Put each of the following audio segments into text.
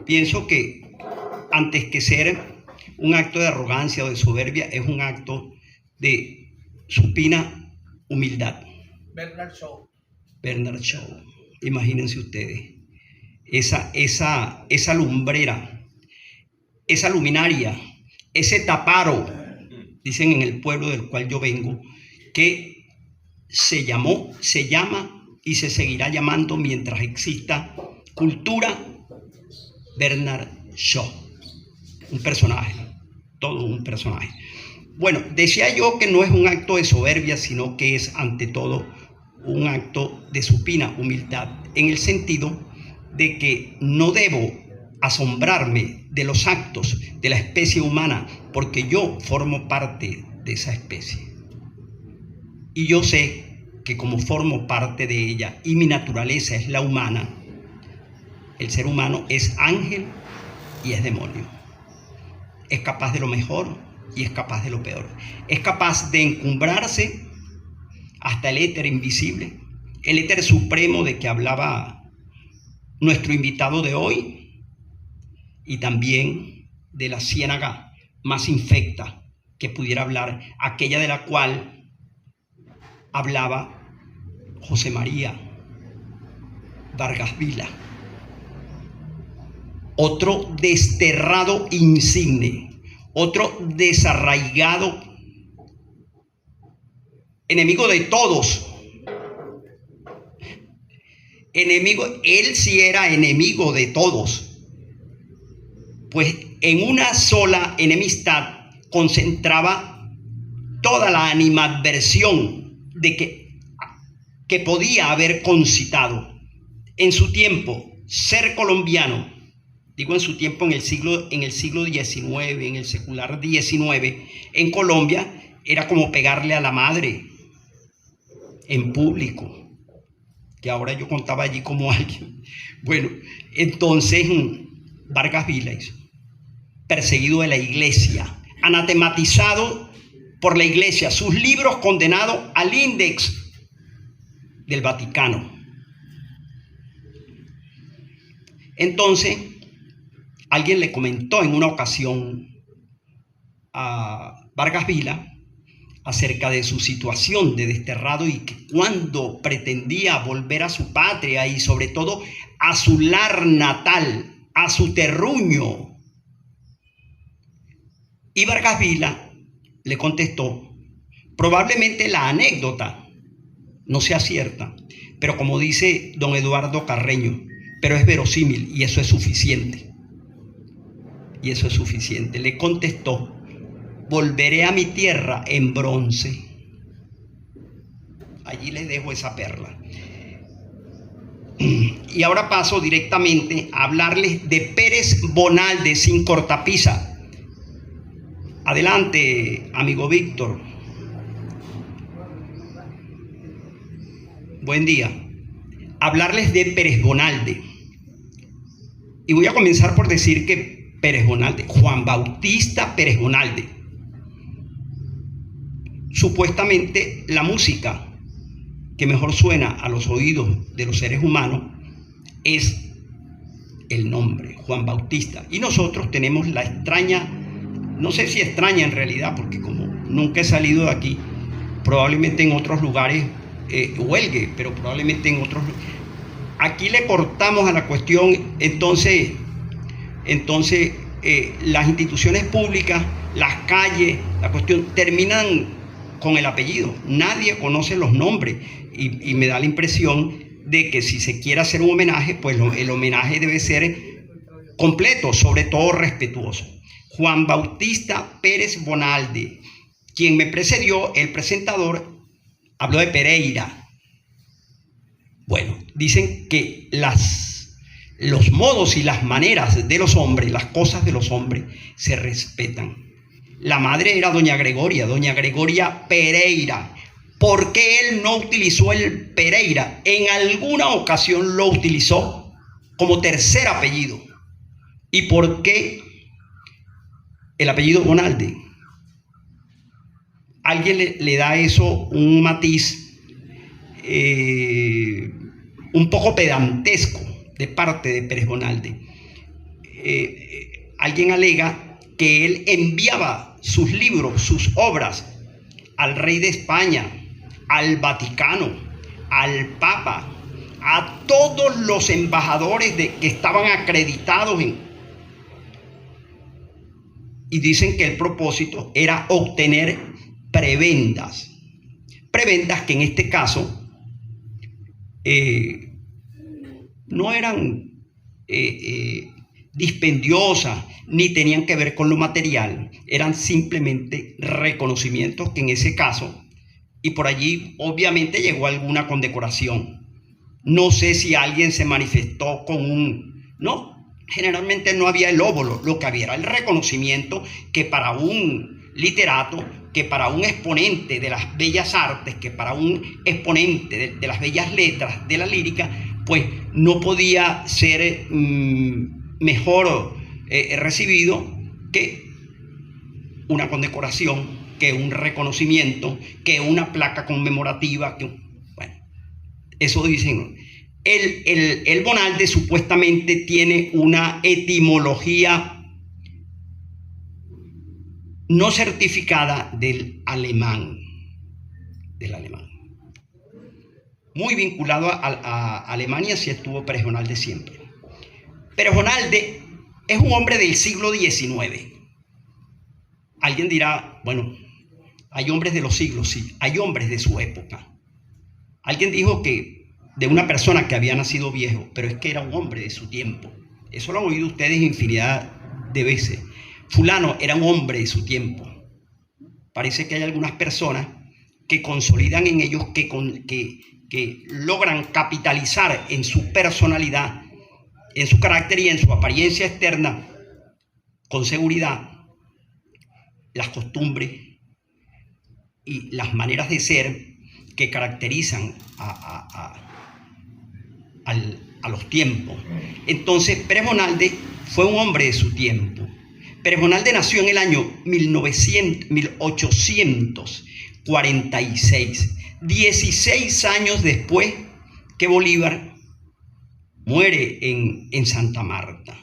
Pienso que antes que ser un acto de arrogancia o de soberbia, es un acto de supina humildad. Bernard Shaw. Bernard Shaw, imagínense ustedes, esa lumbrera, esa luminaria, ese taparo, dicen en el pueblo del cual yo vengo, que se llama y se seguirá llamando mientras exista cultura, Bernard Shaw. Un personaje, todo un personaje. Bueno, decía yo que no es un acto de soberbia, sino que es ante todo un acto de supina humildad, en el sentido de que no debo asombrarme de los actos de la especie humana, porque yo formo parte de esa especie. Y yo sé que como formo parte de ella y mi naturaleza es la humana, el ser humano es ángel y es demonio. Es capaz de lo mejor y es capaz de lo peor. Es capaz de encumbrarse hasta el éter invisible, el éter supremo de que hablaba nuestro invitado de hoy, y también de la ciénaga más infecta que pudiera hablar, aquella de la cual hablaba José María Vargas Vila, otro desterrado insigne, otro desarraigado, enemigo de todos. Enemigo, él sí era enemigo de todos, pues en una sola enemistad concentraba toda la animadversión de que podía haber concitado en su tiempo ser colombiano. Digo en su tiempo, en el siglo XIX, en el secular XIX, en Colombia, era como pegarle a la madre en público, que ahora yo contaba allí como alguien. Bueno, entonces Vargas Vila, perseguido de la iglesia, anatematizado por la iglesia, sus libros condenados al índex del Vaticano. Entonces, alguien le comentó en una ocasión a Vargas Vila acerca de su situación de desterrado y que cuando pretendía volver a su patria y sobre todo a su lar natal, a su terruño. Y Vargas Vila le contestó, probablemente la anécdota no sea cierta, pero como dice don Eduardo Carreño, pero es verosímil y eso es suficiente. Y eso es suficiente. Le contestó, volveré a mi tierra en bronce. Allí les dejo esa perla. Y ahora paso directamente a hablarles de Pérez Bonalde sin cortapisa. Adelante, amigo Víctor. Buen día. Hablarles de Pérez Bonalde. Y voy a comenzar por decir que Pérez Bonalde, Juan Bautista Pérez Bonalde, supuestamente la música que mejor suena a los oídos de los seres humanos es el nombre, Juan Bautista. Y nosotros tenemos la extraña, no sé si extraña en realidad, porque como nunca he salido de aquí, probablemente en otros lugares huelgue, pero probablemente en otros lugares. Aquí le cortamos a la cuestión, entonces las instituciones públicas, las calles, la cuestión, terminan con el apellido. Nadie conoce los nombres y me da la impresión de que si se quiere hacer un homenaje, pues el homenaje debe ser completo, sobre todo respetuoso. Juan Bautista Pérez Bonalde, quien me precedió, el presentador, habló de Pereira. Bueno, dicen que los modos y las maneras de los hombres, las cosas de los hombres, se respetan. La madre era doña Gregoria Pereira. ¿Por qué él no utilizó el Pereira? En alguna ocasión lo utilizó como tercer apellido. ¿Y por qué el apellido Bonalde? Alguien le da eso un matiz un poco pedantesco de parte de Pérez Bonalde. alguien alega que él enviaba sus libros, sus obras al rey de España, al Vaticano, al Papa, a todos los embajadores que estaban acreditados y dicen que el propósito era obtener prebendas que en este caso no eran dispendiosas ni tenían que ver con lo material, eran simplemente reconocimientos que en ese caso, y por allí obviamente llegó alguna condecoración. No sé si alguien se manifestó con no, generalmente no había el óvulo, lo que había era el reconocimiento que para un literato, que para un exponente de las bellas artes, que para un exponente de las bellas letras, de la lírica, pues no podía ser mejor recibido que una condecoración, que un reconocimiento, que una placa conmemorativa, bueno, eso dicen. El Bonalde supuestamente tiene una etimología no certificada del alemán. Muy vinculado a Alemania, sí estuvo Pérez Bonalde siempre. Pérez Bonalde es un hombre del siglo XIX. Alguien dirá, bueno, hay hombres de los siglos, sí, hay hombres de su época. Alguien dijo que de una persona que había nacido viejo, pero es que era un hombre de su tiempo. Eso lo han oído ustedes infinidad de veces. Fulano era un hombre de su tiempo. Parece que hay algunas personas que consolidan en ellos, que logran capitalizar en su personalidad, en su carácter y en su apariencia externa, con seguridad, las costumbres y las maneras de ser que caracterizan a los tiempos. Entonces, Pérez Bonalde fue un hombre de su tiempo. Pérez Bonalde nació en el año 1846, 16 años después que Bolívar muere en Santa Marta.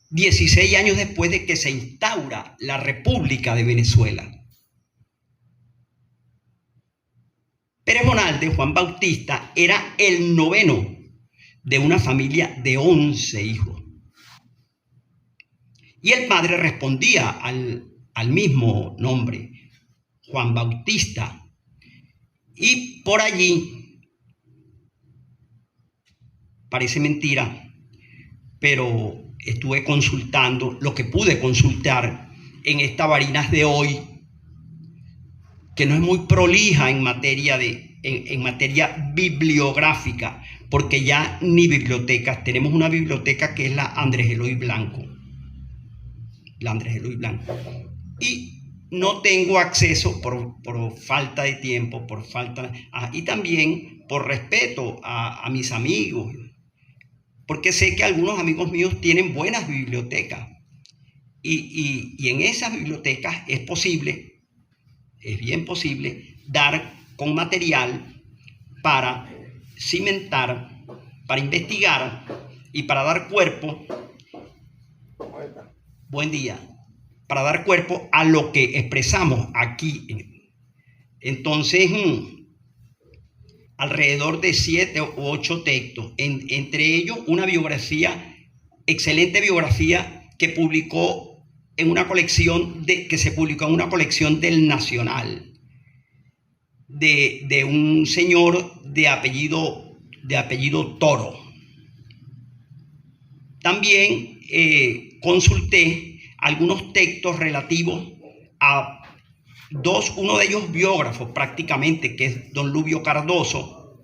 16 años después de que se instaura la República de Venezuela. Pérez Bonalde, Juan Bautista, era el noveno de una familia de 11 hijos. Y el padre respondía al mismo nombre, Juan Bautista. Y por allí, parece mentira, pero estuve consultando lo que pude consultar en esta Barinas de hoy, que no es muy prolija en materia bibliográfica, porque ya ni bibliotecas, tenemos una biblioteca que es la Andrés Eloy Blanco. Y no tengo acceso por falta de tiempo, y también por respeto a mis amigos, porque sé que algunos amigos míos tienen buenas bibliotecas, y en esas bibliotecas es bien posible dar con material para cimentar, para investigar y para dar cuerpo. Buen día. Para dar cuerpo a lo que expresamos aquí. Entonces, alrededor de 7 u 8 textos, entre ellos una biografía, excelente biografía que publicó en una colección que se publicó en una colección del Nacional, de un señor de apellido Toro. También consulté algunos textos relativos a uno de ellos biógrafos prácticamente, que es don Lubio Cardoso,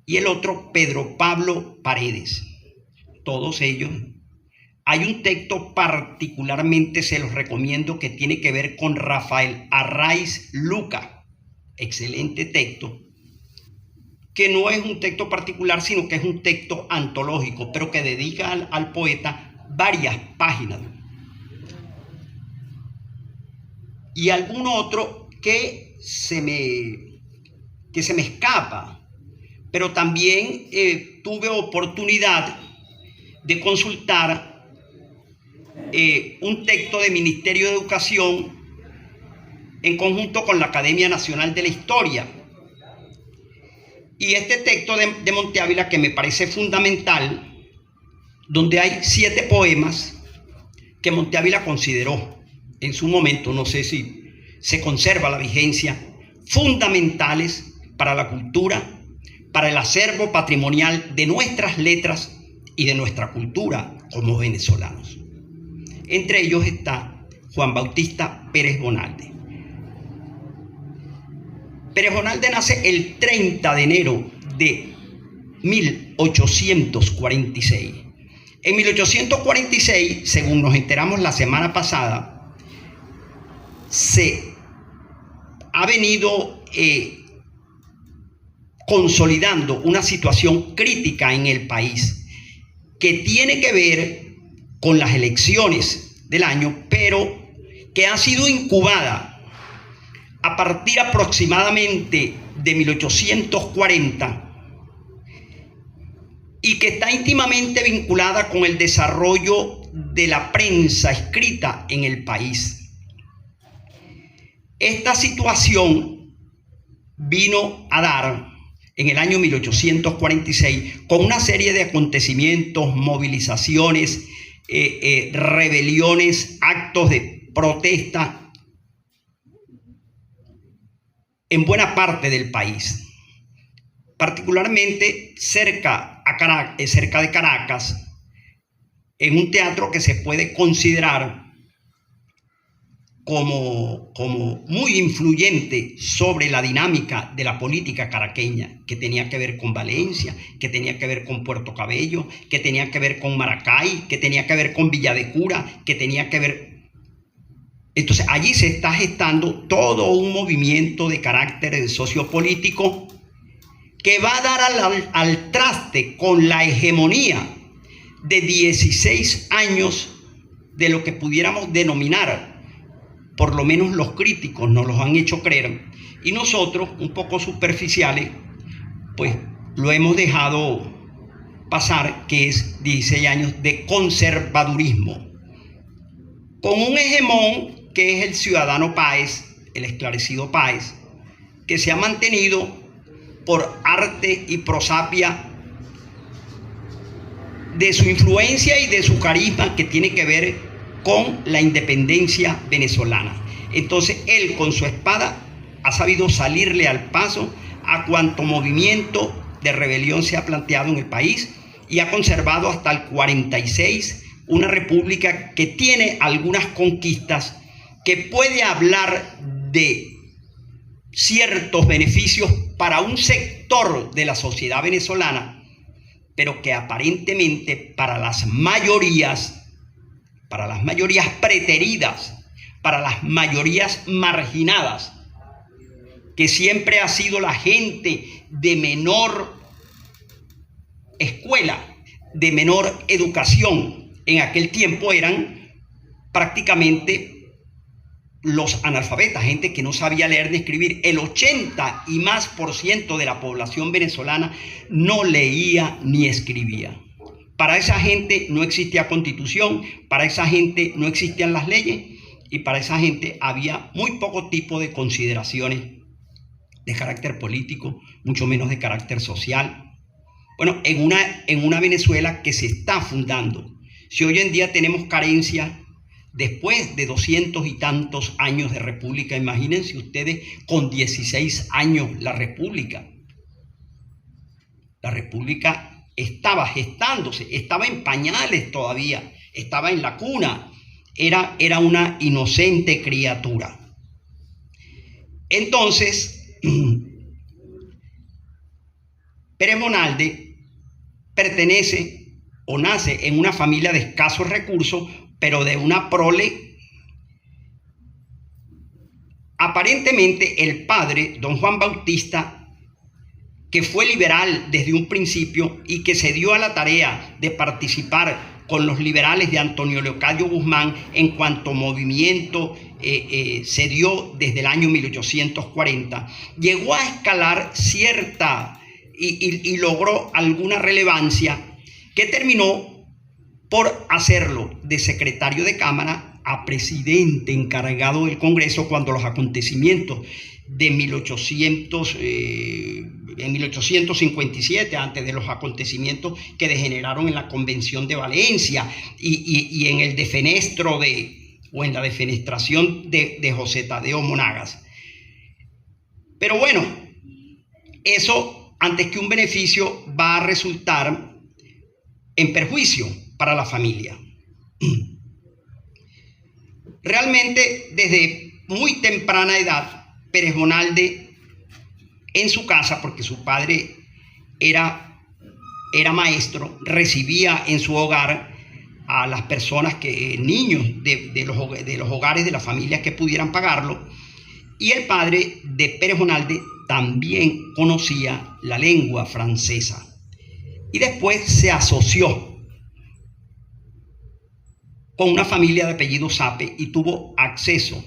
y el otro Pedro Pablo Paredes. Todos ellos. Hay un texto particularmente, se los recomiendo, que tiene que ver con Rafael Arraiz Luca. Excelente texto, que no es un texto particular, sino que es un texto antológico, pero que dedica al poeta varias páginas. Y algún otro que se me escapa, pero también tuve oportunidad de consultar un texto del Ministerio de Educación en conjunto con la Academia Nacional de la Historia. Y este texto de Monte Ávila, que me parece fundamental, donde hay 7 poemas que Monte Ávila consideró en su momento, no sé si se conserva la vigencia, fundamentales para la cultura, para el acervo patrimonial de nuestras letras y de nuestra cultura como venezolanos. Entre ellos está Juan Bautista Pérez Bonalde. Pérez Bonalde nace el 30 de enero de 1846. En 1846, según nos enteramos la semana pasada, se ha venido consolidando una situación crítica en el país que tiene que ver con las elecciones del año, pero que ha sido incubada a partir aproximadamente de 1840 y que está íntimamente vinculada con el desarrollo de la prensa escrita en el país. Esta situación vino a dar en el año 1846 con una serie de acontecimientos, movilizaciones, rebeliones, actos de protesta en buena parte del país, particularmente cerca de Caracas, en un teatro que se puede considerar como muy influyente sobre la dinámica de la política caraqueña, que tenía que ver con Valencia, que tenía que ver con Puerto Cabello, que tenía que ver con Maracay, que tenía que ver con Villa de Cura, que tenía que ver... Entonces allí se está gestando todo un movimiento de carácter sociopolítico que va a dar al traste con la hegemonía de 16 años de lo que pudiéramos denominar, por lo menos los críticos nos los han hecho creer, y nosotros, un poco superficiales, pues lo hemos dejado pasar, que es 16 años de conservadurismo, con un hegemón que es el ciudadano Páez, el esclarecido Páez, que se ha mantenido por arte y prosapia de su influencia y de su carisma que tiene que ver con la independencia venezolana. Entonces él con su espada ha sabido salirle al paso a cuanto movimiento de rebelión se ha planteado en el país y ha conservado hasta el 46 una república que tiene algunas conquistas, que puede hablar de ciertos beneficios para un sector de la sociedad venezolana, pero que aparentemente para las mayorías preteridas, para las mayorías marginadas, que siempre ha sido la gente de menor escuela, de menor educación, en aquel tiempo eran prácticamente los analfabetas, gente que no sabía leer ni escribir. El 80% y más de la población venezolana no leía ni escribía. Para esa gente no existía constitución, para esa gente no existían las leyes y para esa gente había muy poco tipo de consideraciones de carácter político, mucho menos de carácter social. Bueno, en una Venezuela que se está fundando. Si hoy en día tenemos carencia, después de 200 y tantos años de república, imagínense ustedes con 16 años la república. La república estaba gestándose, estaba en pañales todavía, estaba en la cuna, era una inocente criatura. Entonces, Pérez Bonalde pertenece o nace en una familia de escasos recursos, pero de una prole. Aparentemente el padre, don Juan Bautista, que fue liberal desde un principio y que se dio a la tarea de participar con los liberales de Antonio Leocadio Guzmán en cuanto movimiento se dio desde el año 1840, llegó a escalar cierta y logró alguna relevancia que terminó por hacerlo de secretario de Cámara a presidente encargado del Congreso cuando los acontecimientos de en 1857, antes de los acontecimientos que degeneraron en la Convención de Valencia y en el defenestro o en la defenestración de José Tadeo Monagas. Pero bueno, eso antes que un beneficio va a resultar en perjuicio para la familia. Realmente desde muy temprana edad, Pérez Bonalde en su casa, porque su padre era maestro, recibía en su hogar a las personas niños de los hogares de las familias que pudieran pagarlo, y el padre de Pérez Bonalde también conocía la lengua francesa y después se asoció con una familia de apellido Sape y tuvo acceso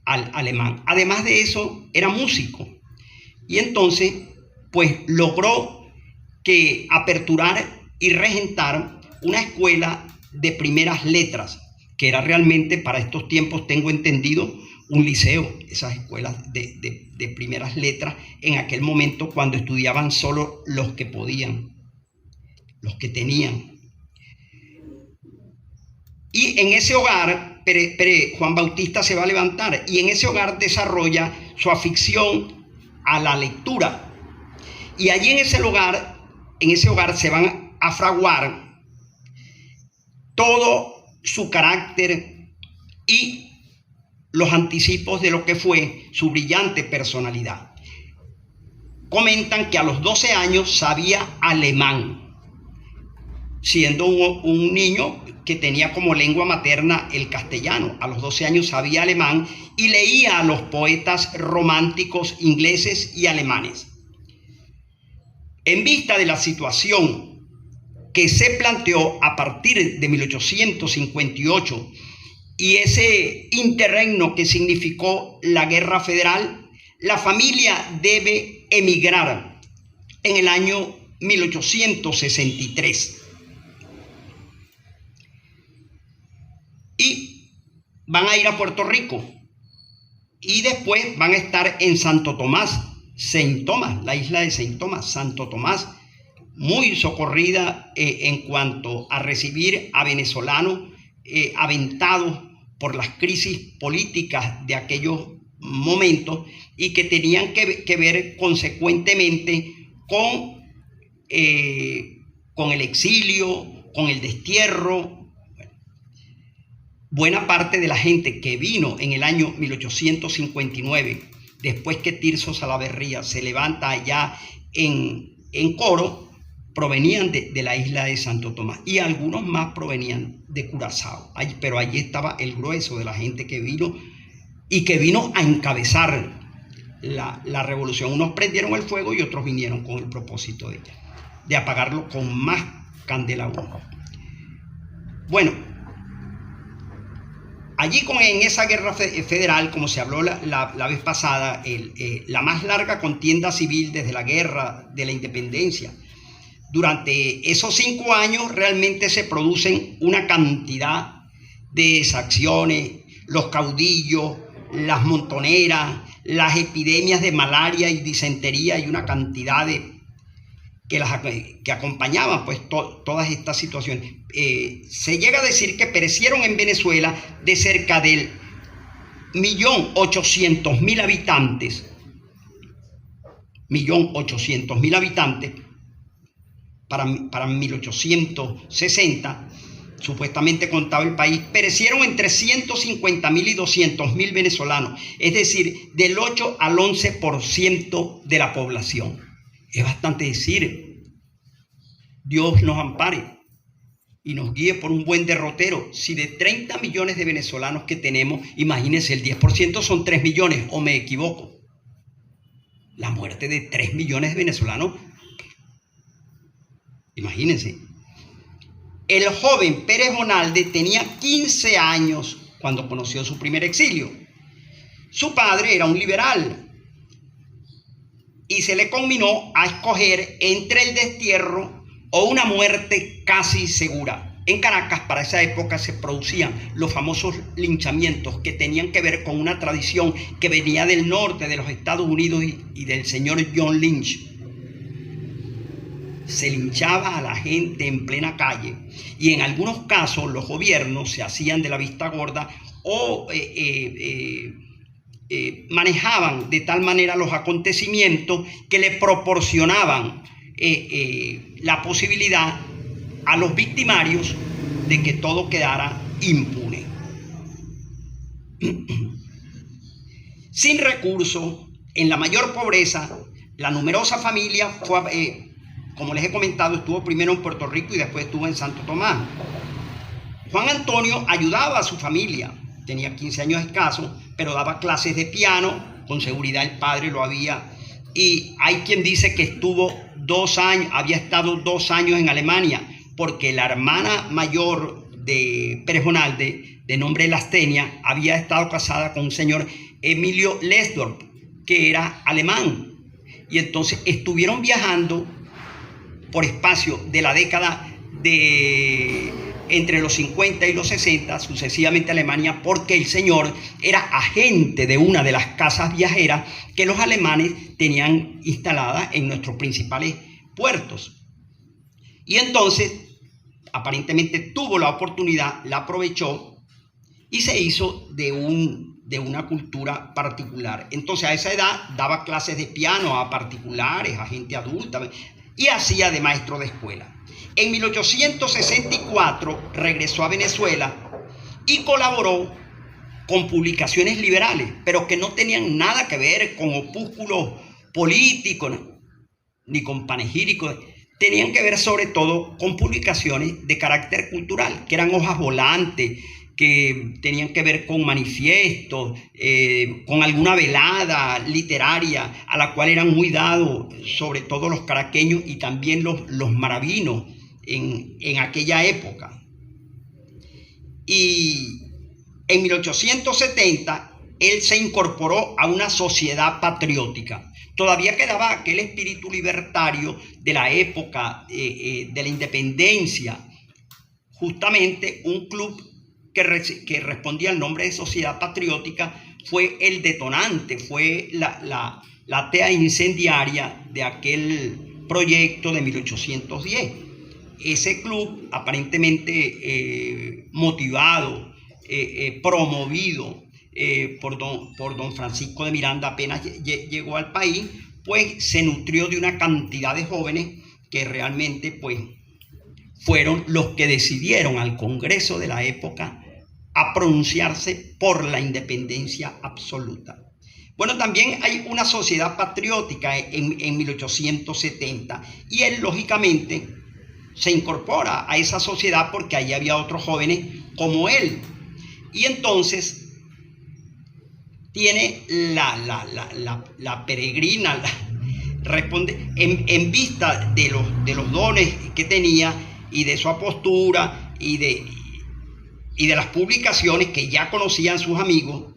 al alemán. Además de eso, era músico y entonces pues logró aperturar y regentar una escuela de primeras letras, que era realmente para estos tiempos, tengo entendido, un liceo. Esas escuelas de primeras letras en aquel momento, cuando estudiaban solo los que podían, los que tenían. Y en ese hogar, Juan Bautista se va a levantar y en ese hogar desarrolla su afición a la lectura. Y allí en ese hogar se van a fraguar todo su carácter y los anticipos de lo que fue su brillante personalidad. Comentan que a los 12 años sabía alemán, siendo un niño que tenía como lengua materna el castellano. A los 12 años sabía alemán y leía a los poetas románticos ingleses y alemanes. En vista de la situación que se planteó a partir de 1858 y ese interregno que significó la Guerra Federal, la familia debe emigrar en el año 1863. Y van a ir a Puerto Rico y después van a estar en Santo Tomás, Saint Thomas, la isla de Saint Thomas, Santo Tomás, muy socorrida en cuanto a recibir a venezolanos aventados por las crisis políticas de aquellos momentos y que tenían que ver consecuentemente con el exilio, con el destierro. Buena parte de la gente que vino en el año 1859, después que Tirso Salaverría se levanta allá en Coro, provenían de la isla de Santo Tomás y algunos más provenían de Curazao. Pero allí estaba el grueso de la gente que vino y que vino a encabezar la revolución. Unos prendieron el fuego y otros vinieron con el propósito de apagarlo con más candela aún. Bueno, allí en esa guerra federal, como se habló la vez pasada, la más larga contienda civil desde la guerra de la independencia, durante esos 5 años realmente se producen una cantidad de exacciones, los caudillos, las montoneras, las epidemias de malaria y disentería y una cantidad que acompañaban pues todas estas situaciones. Se llega a decir que perecieron en Venezuela de cerca del 1.800.000 habitantes, 1.800.000 habitantes para 1860, supuestamente contaba el país, perecieron entre 150.000 y 200.000 venezolanos, es decir, del 8 al 11% de la población. Es bastante decir. Dios nos ampare y nos guíe por un buen derrotero. Si de 30 millones de venezolanos que tenemos, imagínense, el 10% son 3 millones, o me equivoco. La muerte de 3 millones de venezolanos, imagínense. El joven Pérez Bonalde tenía 15 años cuando conoció su primer exilio. Su padre era un liberal y se le conminó a escoger entre el destierro o una muerte casi segura. En Caracas, para esa época, se producían los famosos linchamientos que tenían que ver con una tradición que venía del norte de los Estados Unidos y del señor John Lynch. Se linchaba a la gente en plena calle y en algunos casos los gobiernos se hacían de la vista gorda o manejaban de tal manera los acontecimientos que le proporcionaban la posibilidad a los victimarios de que todo quedara impune. Sin recursos, en la mayor pobreza, la numerosa familia fue, como les he comentado, estuvo primero en Puerto Rico y después estuvo en Santo Tomás. Juan Antonio ayudaba a su familia, tenía 15 años escasos, pero daba clases de piano, con seguridad el padre lo había. Y hay quien dice que estuvo 2 años, había estado 2 años en Alemania, porque la hermana mayor de Pérez Bonalde, de nombre Lastenia, había estado casada con un señor Emilio Lesdorf, que era alemán. Y entonces estuvieron viajando por espacio de la década de entre los 50 y los 60, sucesivamente a Alemania, porque el señor era agente de una de las casas viajeras que los alemanes tenían instaladas en nuestros principales puertos. Y entonces, aparentemente tuvo la oportunidad, la aprovechó y se hizo de una cultura particular. Entonces, a esa edad daba clases de piano a particulares, a gente adulta, y hacía de maestro de escuela. En 1864 regresó a Venezuela y colaboró con publicaciones liberales, pero que no tenían nada que ver con opúsculos políticos ni con panegíricos. Tenían que ver sobre todo con publicaciones de carácter cultural, que eran hojas volantes, que tenían que ver con manifiestos, con alguna velada literaria a la cual eran muy dados, sobre todo los caraqueños y también los maravinos en aquella época. Y en 1870 él se incorporó a una sociedad patriótica. Todavía quedaba aquel espíritu libertario de la época de la independencia. Justamente un club que respondía al nombre de Sociedad Patriótica fue el detonante, fue la tea incendiaria de aquel proyecto de 1810. Ese club, aparentemente motivado, promovido por don Francisco de Miranda, apenas llegó al país, pues se nutrió de una cantidad de jóvenes que realmente pues fueron los que decidieron al Congreso de la época a pronunciarse por la independencia absoluta. Bueno, también hay una sociedad patriótica en 1870 y él lógicamente se incorpora a esa sociedad porque allí había otros jóvenes como él. Y entonces tiene la peregrina, responde en vista de los dones que tenía y de su apostura y de las publicaciones que ya conocían sus amigos,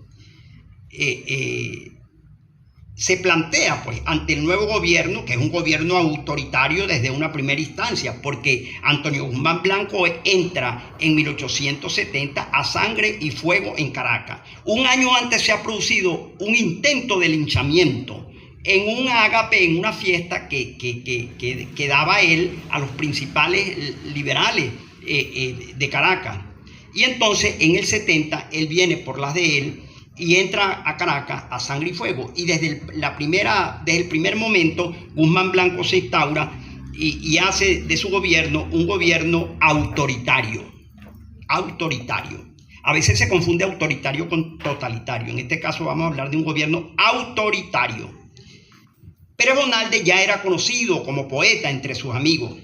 se plantea pues ante el nuevo gobierno, que es un gobierno autoritario desde una primera instancia, porque Antonio Guzmán Blanco entra en 1870 a sangre y fuego en Caracas. Un año antes se ha producido un intento de linchamiento en un ágape, en una fiesta que daba él a los principales liberales de Caracas. Y entonces en el 70 él viene por las de él y entra a Caracas a sangre y fuego. Y desde el primer momento Guzmán Blanco se instaura y hace de su gobierno un gobierno autoritario. A veces se confunde autoritario con totalitario. En este caso vamos a hablar de un gobierno autoritario. Pérez Bonalde ya era conocido como poeta entre sus amigos.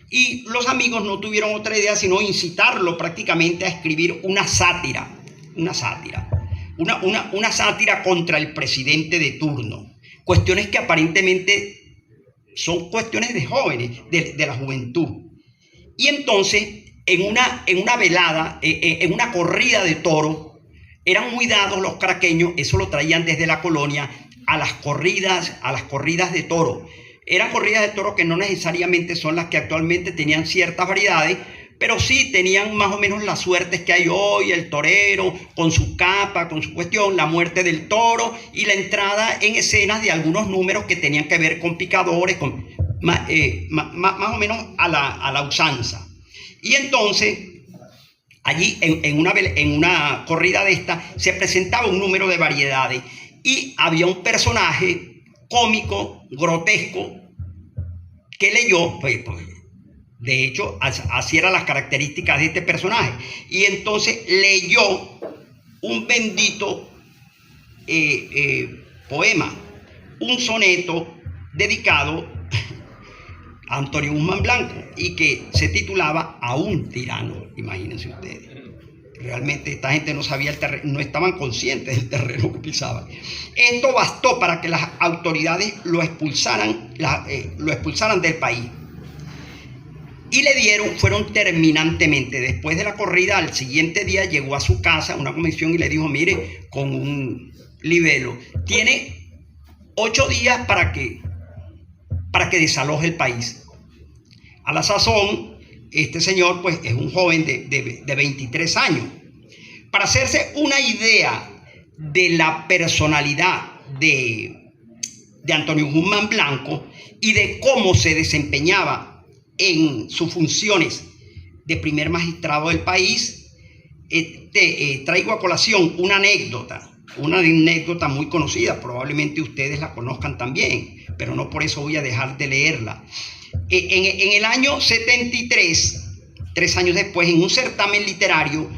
Y los amigos no tuvieron otra idea sino incitarlo prácticamente a escribir una sátira contra el presidente de turno. Cuestiones que aparentemente son cuestiones de jóvenes, de la juventud. Y entonces, en una velada, en una corrida de toros, eran muy dados los caraqueños, eso lo traían desde la colonia, a las corridas de toros. Eran corridas de toros que no necesariamente son las que actualmente tenían ciertas variedades, pero sí tenían más o menos las suertes que hay hoy, el torero con su capa, con su cuestión, la muerte del toro y la entrada en escenas de algunos números que tenían que ver con picadores, con, más o menos a la usanza. Y entonces, allí en una corrida de esta, se presentaba un número de variedades y había un personaje cómico, grotesco, que leyó, pues de hecho, así eran las características de este personaje. Y entonces leyó un bendito poema, un soneto dedicado a Antonio Guzmán Blanco y que se titulaba A un tirano. Imagínense ustedes. Realmente esta gente no sabía el terreno, no estaban conscientes del terreno que pisaban. Esto bastó para que las autoridades lo expulsaran del país. Y fueron terminantemente. Después de la corrida, al siguiente día llegó a su casa, a una comisión, y le dijo, mire, con un libelo, tiene 8 días para que desaloje el país. A la sazón, este señor pues es un joven de 23 años. Para hacerse una idea de la personalidad de Antonio Guzmán Blanco y de cómo se desempeñaba en sus funciones de primer magistrado del país, traigo a colación una anécdota muy conocida, probablemente ustedes la conozcan también, pero no por eso voy a dejar de leerla. En el año 73, 3 años después, en un certamen literario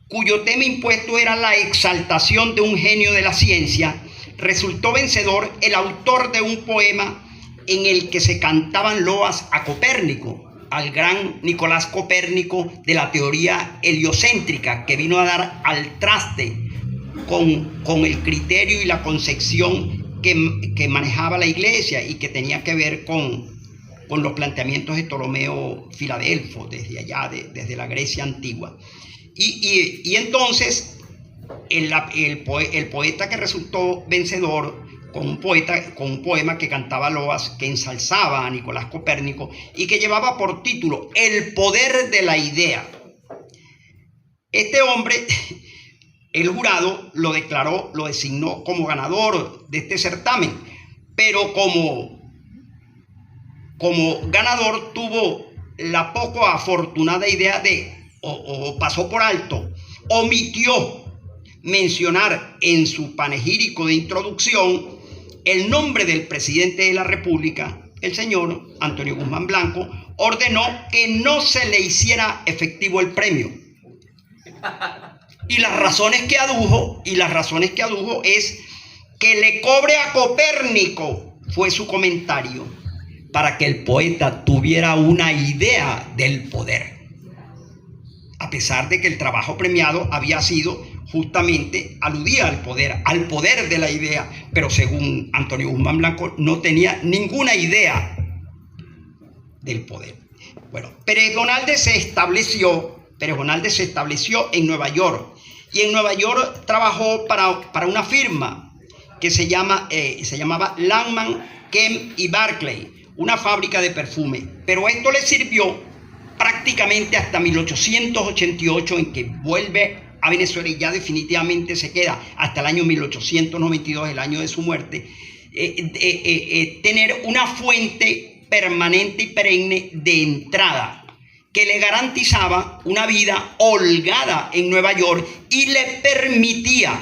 cuyo tema impuesto era la exaltación de un genio de la ciencia, resultó vencedor el autor de un poema en el que se cantaban loas a Copérnico, al gran Nicolás Copérnico de la teoría heliocéntrica, que vino a dar al traste con el criterio y la concepción que manejaba la iglesia y que tenía que ver con los planteamientos de Ptolomeo Filadelfo, desde allá, desde la Grecia antigua. Y entonces el poeta que resultó vencedor con un poema que cantaba loas, que ensalzaba a Nicolás Copérnico y que llevaba por título El poder de la idea. Este hombre, el jurado lo designó como ganador de este certamen, pero como ganador tuvo la poco afortunada idea o pasó por alto, omitió mencionar en su panegírico de introducción el nombre del presidente de la República. El señor Antonio Guzmán Blanco ordenó que no se le hiciera efectivo el premio. Y las razones que adujo es que le cobre a Copérnico, fue su comentario, para que el poeta tuviera una idea del poder. A pesar de que el trabajo premiado había sido justamente, aludía al poder de la idea, pero según Antonio Guzmán Blanco no tenía ninguna idea del poder. Bueno, Pérez Gonalde se estableció en Nueva York, y en Nueva York trabajó para una firma que se llamaba Lanman, Kemp y Barclay, una fábrica de perfume, pero esto le sirvió prácticamente hasta 1888, en que vuelve a Venezuela y ya definitivamente se queda hasta el año 1892, el año de su muerte, tener una fuente permanente y perenne de entrada que le garantizaba una vida holgada en Nueva York y le permitía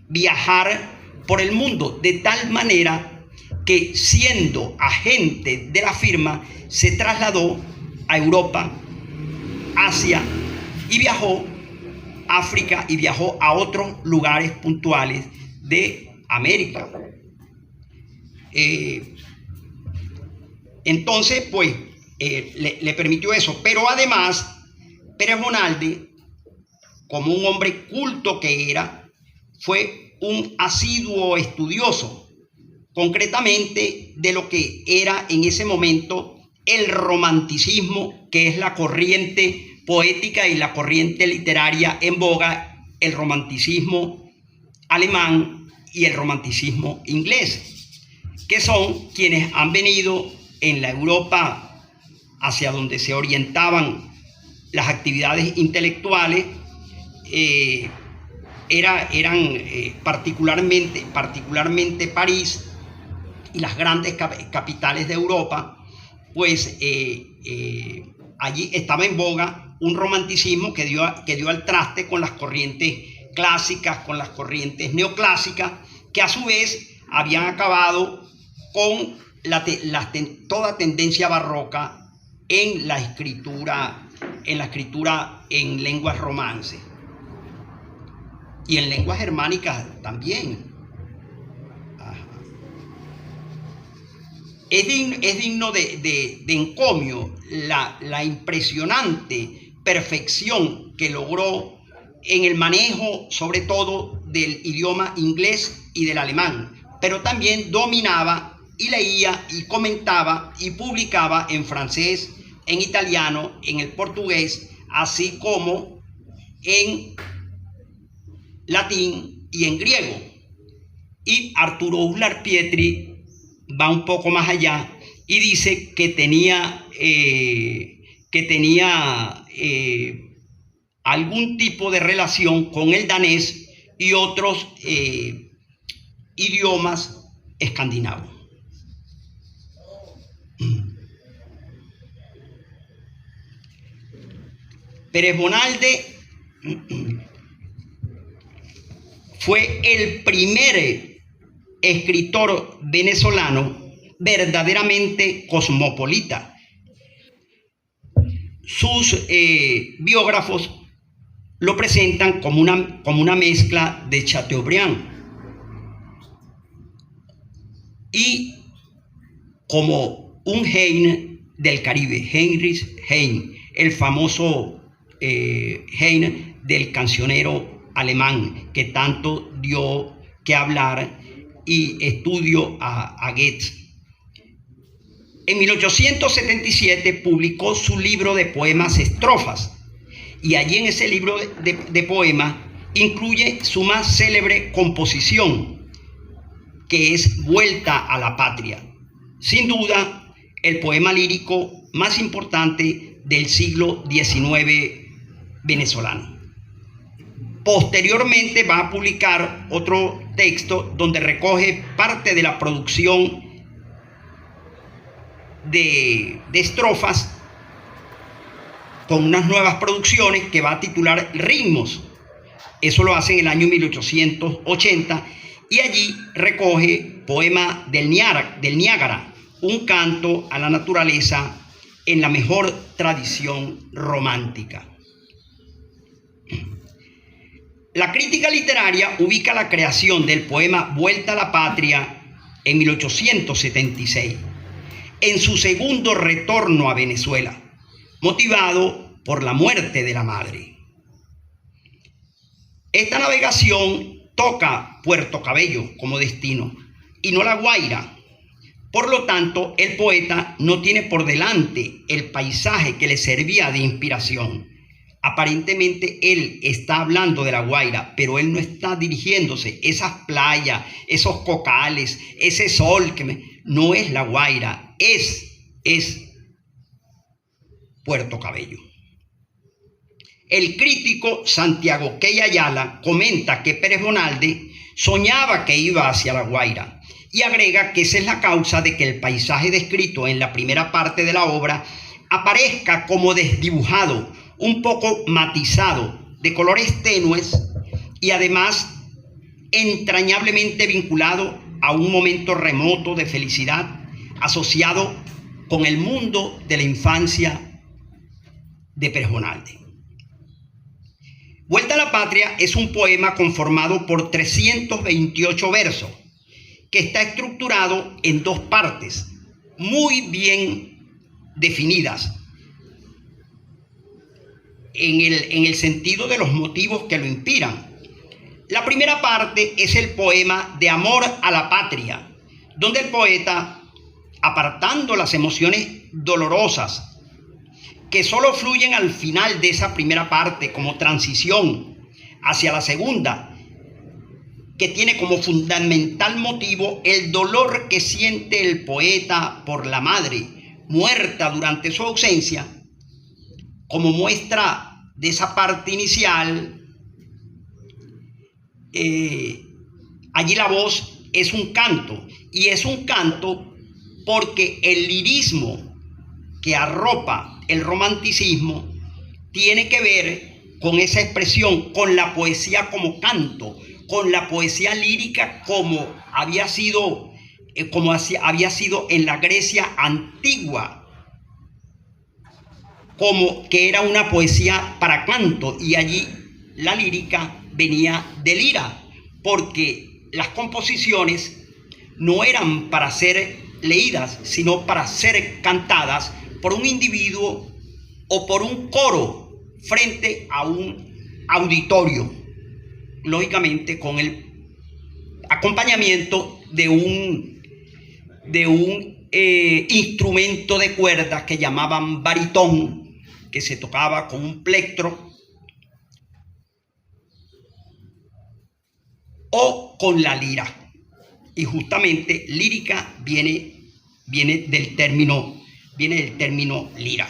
viajar por el mundo, de tal manera que, siendo agente de la firma, se trasladó a Europa, Asia, y viajó a África y viajó a otros lugares puntuales de América. Entonces, pues, le permitió eso. Pero además, Pérez Gonalde, como un hombre culto que era, fue un asiduo estudioso, concretamente de lo que era en ese momento el romanticismo, que es la corriente poética y la corriente literaria en boga, el romanticismo alemán y el romanticismo inglés, que son quienes han venido en la Europa hacia donde se orientaban las actividades intelectuales, eran particularmente París y las grandes capitales de Europa. Pues allí estaba en boga un romanticismo que dio al traste con las corrientes clásicas, con las corrientes neoclásicas, que a su vez habían acabado con toda tendencia barroca en la escritura en lenguas romances y en lenguas germánicas también. Es digno de encomio la impresionante perfección que logró en el manejo, sobre todo, del idioma inglés y del alemán, pero también dominaba y leía y comentaba y publicaba en francés, en italiano, en el portugués, así como en latín y en griego. Y Arturo Uslar Pietri va un poco más allá y dice que tenía algún tipo de relación con el danés y otros idiomas escandinavos. Pérez Bonalde fue el primer escritor venezolano verdaderamente cosmopolita. Sus biógrafos lo presentan como una mezcla de Chateaubriand y como un Heine del Caribe, Heinrich Heine, el famoso Heine del cancionero alemán que tanto dio que hablar y estudio a Goethe. En 1877 publicó su libro de poemas Estrofas, y allí en ese libro de poemas incluye su más célebre composición, que es Vuelta a la Patria. Sin duda, el poema lírico más importante del siglo XIX venezolano. Posteriormente va a publicar otro texto donde recoge parte de la producción de estrofas con unas nuevas producciones que va a titular Ritmos. Eso lo hace en el año 1880 y allí recoge poema del Niágara, un canto a la naturaleza en la mejor tradición romántica. La crítica literaria ubica la creación del poema Vuelta a la Patria en 1876, en su segundo retorno a Venezuela, motivado por la muerte de la madre. Esta navegación toca Puerto Cabello como destino y no La Guaira. Por lo tanto, el poeta no tiene por delante el paisaje que le servía de inspiración. Aparentemente él está hablando de La Guaira, pero él no está dirigiéndose. Esas playas, esos cocales, ese sol no es La Guaira, es Puerto Cabello. El crítico Santiago Key Ayala comenta que Pérez Bonalde soñaba que iba hacia La Guaira y agrega que esa es la causa de que el paisaje descrito en la primera parte de la obra aparezca como desdibujado, un poco matizado, de colores tenues y además entrañablemente vinculado a un momento remoto de felicidad asociado con el mundo de la infancia de Pérez Bonalde. Vuelta a la Patria es un poema conformado por 328 versos que está estructurado en dos partes muy bien definidas en el sentido de los motivos que lo inspiran. La primera parte es el poema de amor a la patria, donde el poeta, apartando las emociones dolorosas que solo fluyen al final de esa primera parte como transición hacia la segunda, que tiene como fundamental motivo el dolor que siente el poeta por la madre, muerta durante su ausencia, como muestra de esa parte inicial, allí la voz es un canto, y es un canto porque el lirismo que arropa el romanticismo tiene que ver con esa expresión, con la poesía como canto, con la poesía lírica como había sido en la Grecia antigua, como que era una poesía para canto, y allí la lírica venía de lira, porque las composiciones no eran para ser leídas, sino para ser cantadas por un individuo o por un coro frente a un auditorio, lógicamente con el acompañamiento de un instrumento de cuerdas que llamaban baritón, que se tocaba con un plectro o con la lira. Y justamente lírica viene del término lira.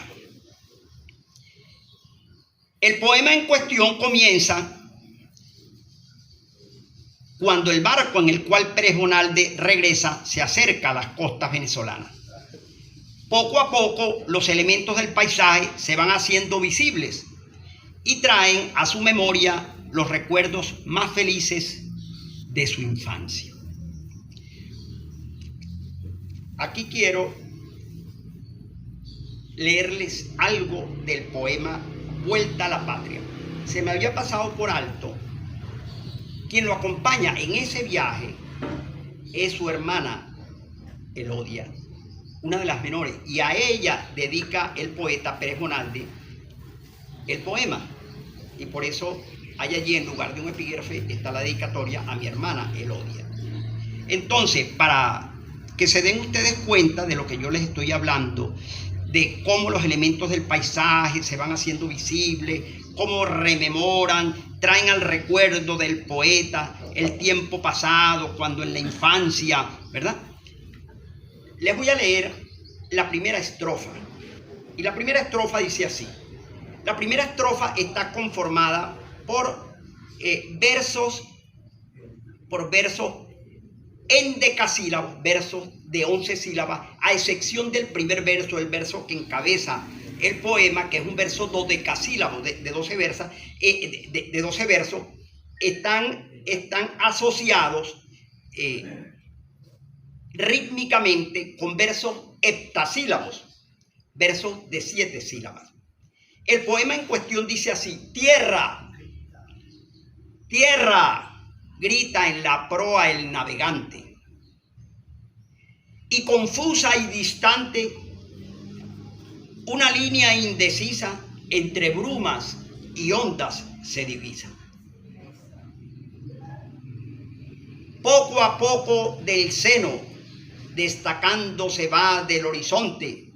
El poema en cuestión comienza cuando el barco en el cual Pérez Bonalde regresa se acerca a las costas venezolanas. Poco a poco los elementos del paisaje se van haciendo visibles y traen a su memoria los recuerdos más felices de su infancia. Aquí quiero leerles algo del poema Vuelta a la Patria. Se me había pasado por alto. Quien lo acompaña en ese viaje es su hermana Elodia, una de las menores, y a ella dedica el poeta Pérez Bonalde el poema, y por eso hay allí, en lugar de un epígrafe, está la dedicatoria a mi hermana Elodia. Entonces, para que se den ustedes cuenta de lo que yo les estoy hablando, de cómo los elementos del paisaje se van haciendo visibles, cómo rememoran, traen al recuerdo del poeta el tiempo pasado, cuando en la infancia, ¿verdad? Les voy a leer la primera estrofa. Y la primera estrofa dice así. La primera estrofa está conformada por versos endecasílabos, versos de 11 sílabas, a excepción del primer verso, el verso que encabeza el poema, que es un verso dodecasílabo de 12 versos, están asociados rítmicamente con versos heptasílabos, versos de 7 sílabas. El poema en cuestión dice así: tierra, tierra, grita en la proa el navegante, y confusa y distante una línea indecisa entre brumas y ondas se divisa. Poco a poco del seno destacándose va del horizonte,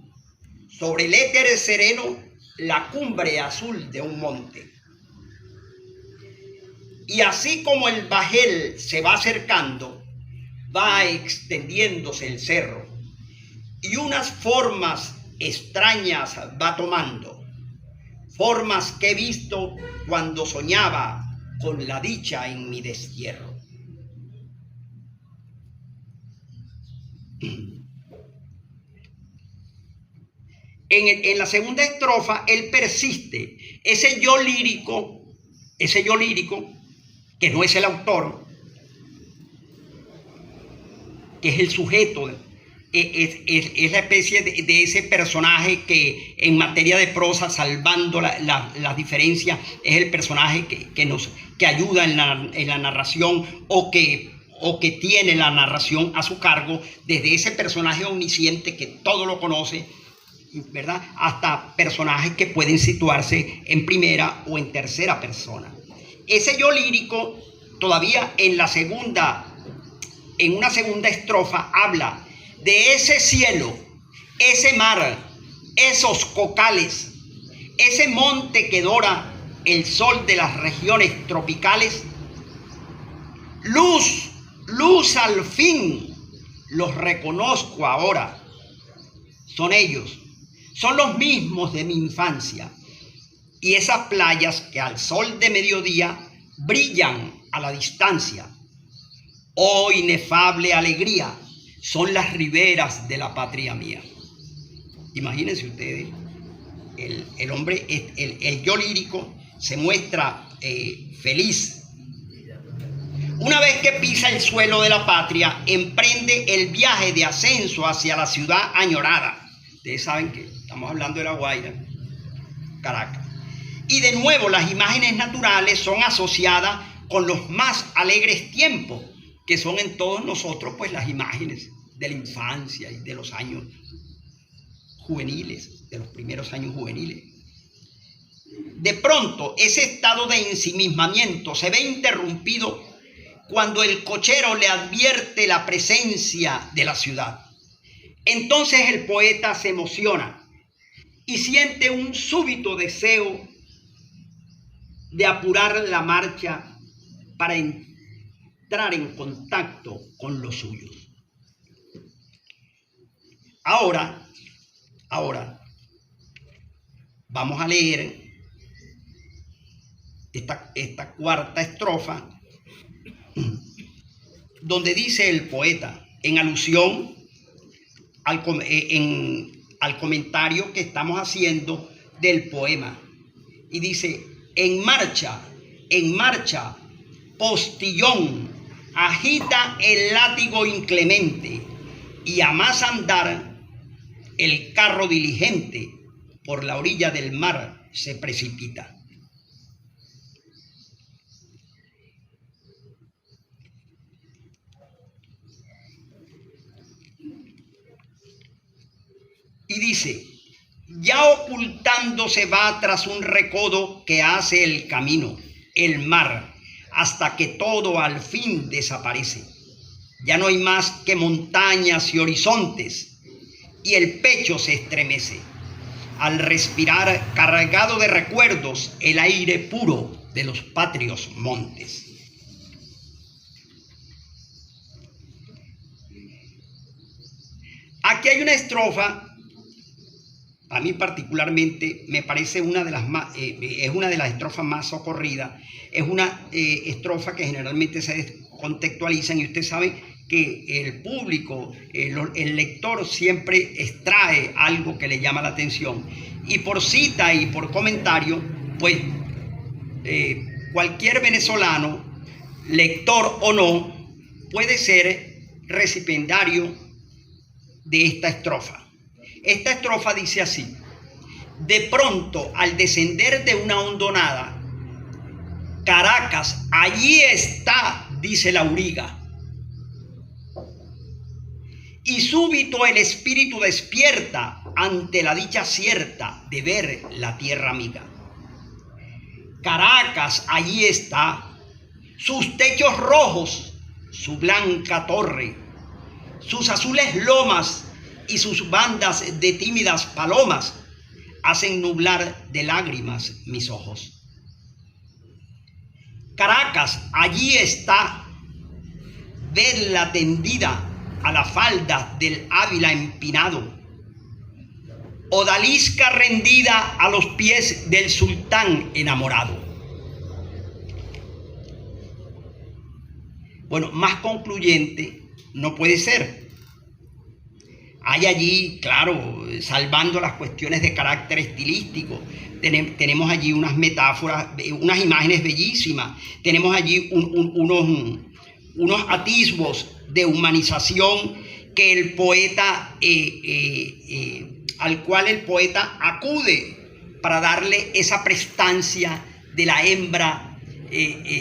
sobre el éter sereno, la cumbre azul de un monte. Y así como el bajel se va acercando, va extendiéndose el cerro, y unas formas extrañas va tomando, formas que he visto cuando soñaba con la dicha en mi destierro. En la segunda estrofa él persiste, ese yo lírico, que no es el autor, que es el sujeto, es la especie de ese personaje que en materia de prosa, salvando las diferencias, es el personaje que ayuda en la narración, o que tiene la narración a su cargo, desde ese personaje omnisciente que todo lo conoce, ¿verdad?, hasta personajes que pueden situarse en primera o en tercera persona. Ese yo lírico, todavía en una segunda estrofa, habla de ese cielo, ese mar, esos cocales, ese monte que dora el sol de las regiones tropicales. Luz, luz al fin, los reconozco ahora. son ellos, son los mismos de mi infancia. Y esas playas que al sol de mediodía brillan a la distancia. Oh inefable alegría, son las riberas de la patria mía. Imagínense ustedes, el hombre, el yo lírico se muestra feliz. Una vez que pisa el suelo de la patria, emprende el viaje de ascenso hacia la ciudad añorada. Ustedes saben que estamos hablando de La Guaira, Caracas. Y de nuevo las imágenes naturales son asociadas con los más alegres tiempos, que son en todos nosotros pues las imágenes de la infancia y de los años juveniles, de los primeros años juveniles. De pronto ese estado de ensimismamiento se ve interrumpido cuando el cochero le advierte la presencia de la ciudad. Entonces el poeta se emociona y siente un súbito deseo de apurar la marcha para entrar en contacto con los suyos. Ahora vamos a leer esta cuarta estrofa, donde dice el poeta, en alusión al comentario que estamos haciendo del poema, y dice: en marcha, postillón, agita el látigo inclemente, y a más andar, el carro diligente por la orilla del mar se precipita. Y dice: ya ocultándose va tras un recodo que hace el camino, el mar, hasta que todo al fin desaparece. Ya no hay más que montañas y horizontes, y el pecho se estremece al respirar cargado de recuerdos el aire puro de los patrios montes. Aquí hay una estrofa. A mí particularmente me parece es una de las estrofas más socorridas. Es una estrofa que generalmente se descontextualizan, y usted sabe que el público, el lector siempre extrae algo que le llama la atención. Y por cita y por comentario, pues cualquier venezolano, lector o no, puede ser recipiendario de esta estrofa. Esta estrofa dice así: de pronto, al descender de una hondonada, Caracas, allí está, dice la auriga. Y súbito el espíritu despierta ante la dicha cierta de ver la tierra amiga. Caracas, allí está, sus techos rojos, su blanca torre, sus azules lomas y sus bandas de tímidas palomas hacen nublar de lágrimas mis ojos. Caracas, allí está, vedla tendida a la falda del Ávila empinado, odalisca rendida a los pies del sultán enamorado. Bueno, más concluyente no puede ser. Hay allí, claro, salvando las cuestiones de carácter estilístico, tenemos allí unas metáforas, unas imágenes bellísimas, tenemos allí unos atisbos de humanización que el poeta, al cual el poeta acude para darle esa prestancia de la hembra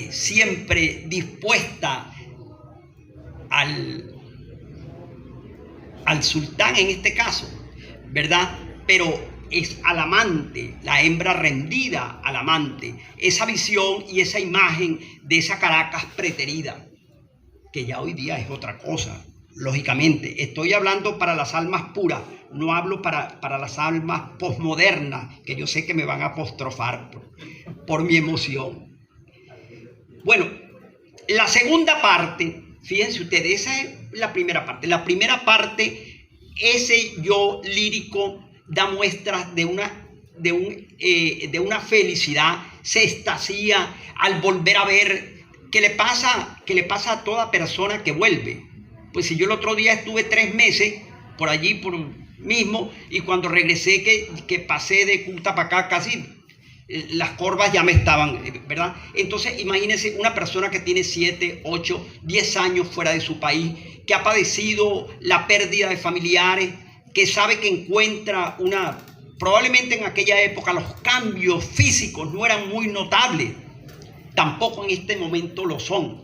siempre dispuesta al sultán en este caso, ¿verdad? Pero es al amante, la hembra rendida al amante, esa visión y esa imagen de esa Caracas preterida, que ya hoy día es otra cosa, lógicamente. Estoy hablando para las almas puras, no hablo para las almas posmodernas, que yo sé que me van a apostrofar por mi emoción. Bueno, la segunda parte, fíjense ustedes, esa es la primera parte. La primera parte ese yo lírico da muestras de una felicidad, se extasía al volver a ver. ¿Qué le pasa a toda persona que vuelve? Pues si yo el otro día estuve 3 meses por allí, por mismo, y cuando regresé que pasé de Cuta para acá, casi las corvas ya me estaban, ¿verdad? Entonces imagínense una persona que tiene 7, 8, 10 años fuera de su país, que ha padecido la pérdida de familiares, que sabe que encuentra probablemente en aquella época los cambios físicos no eran muy notables, tampoco en este momento lo son.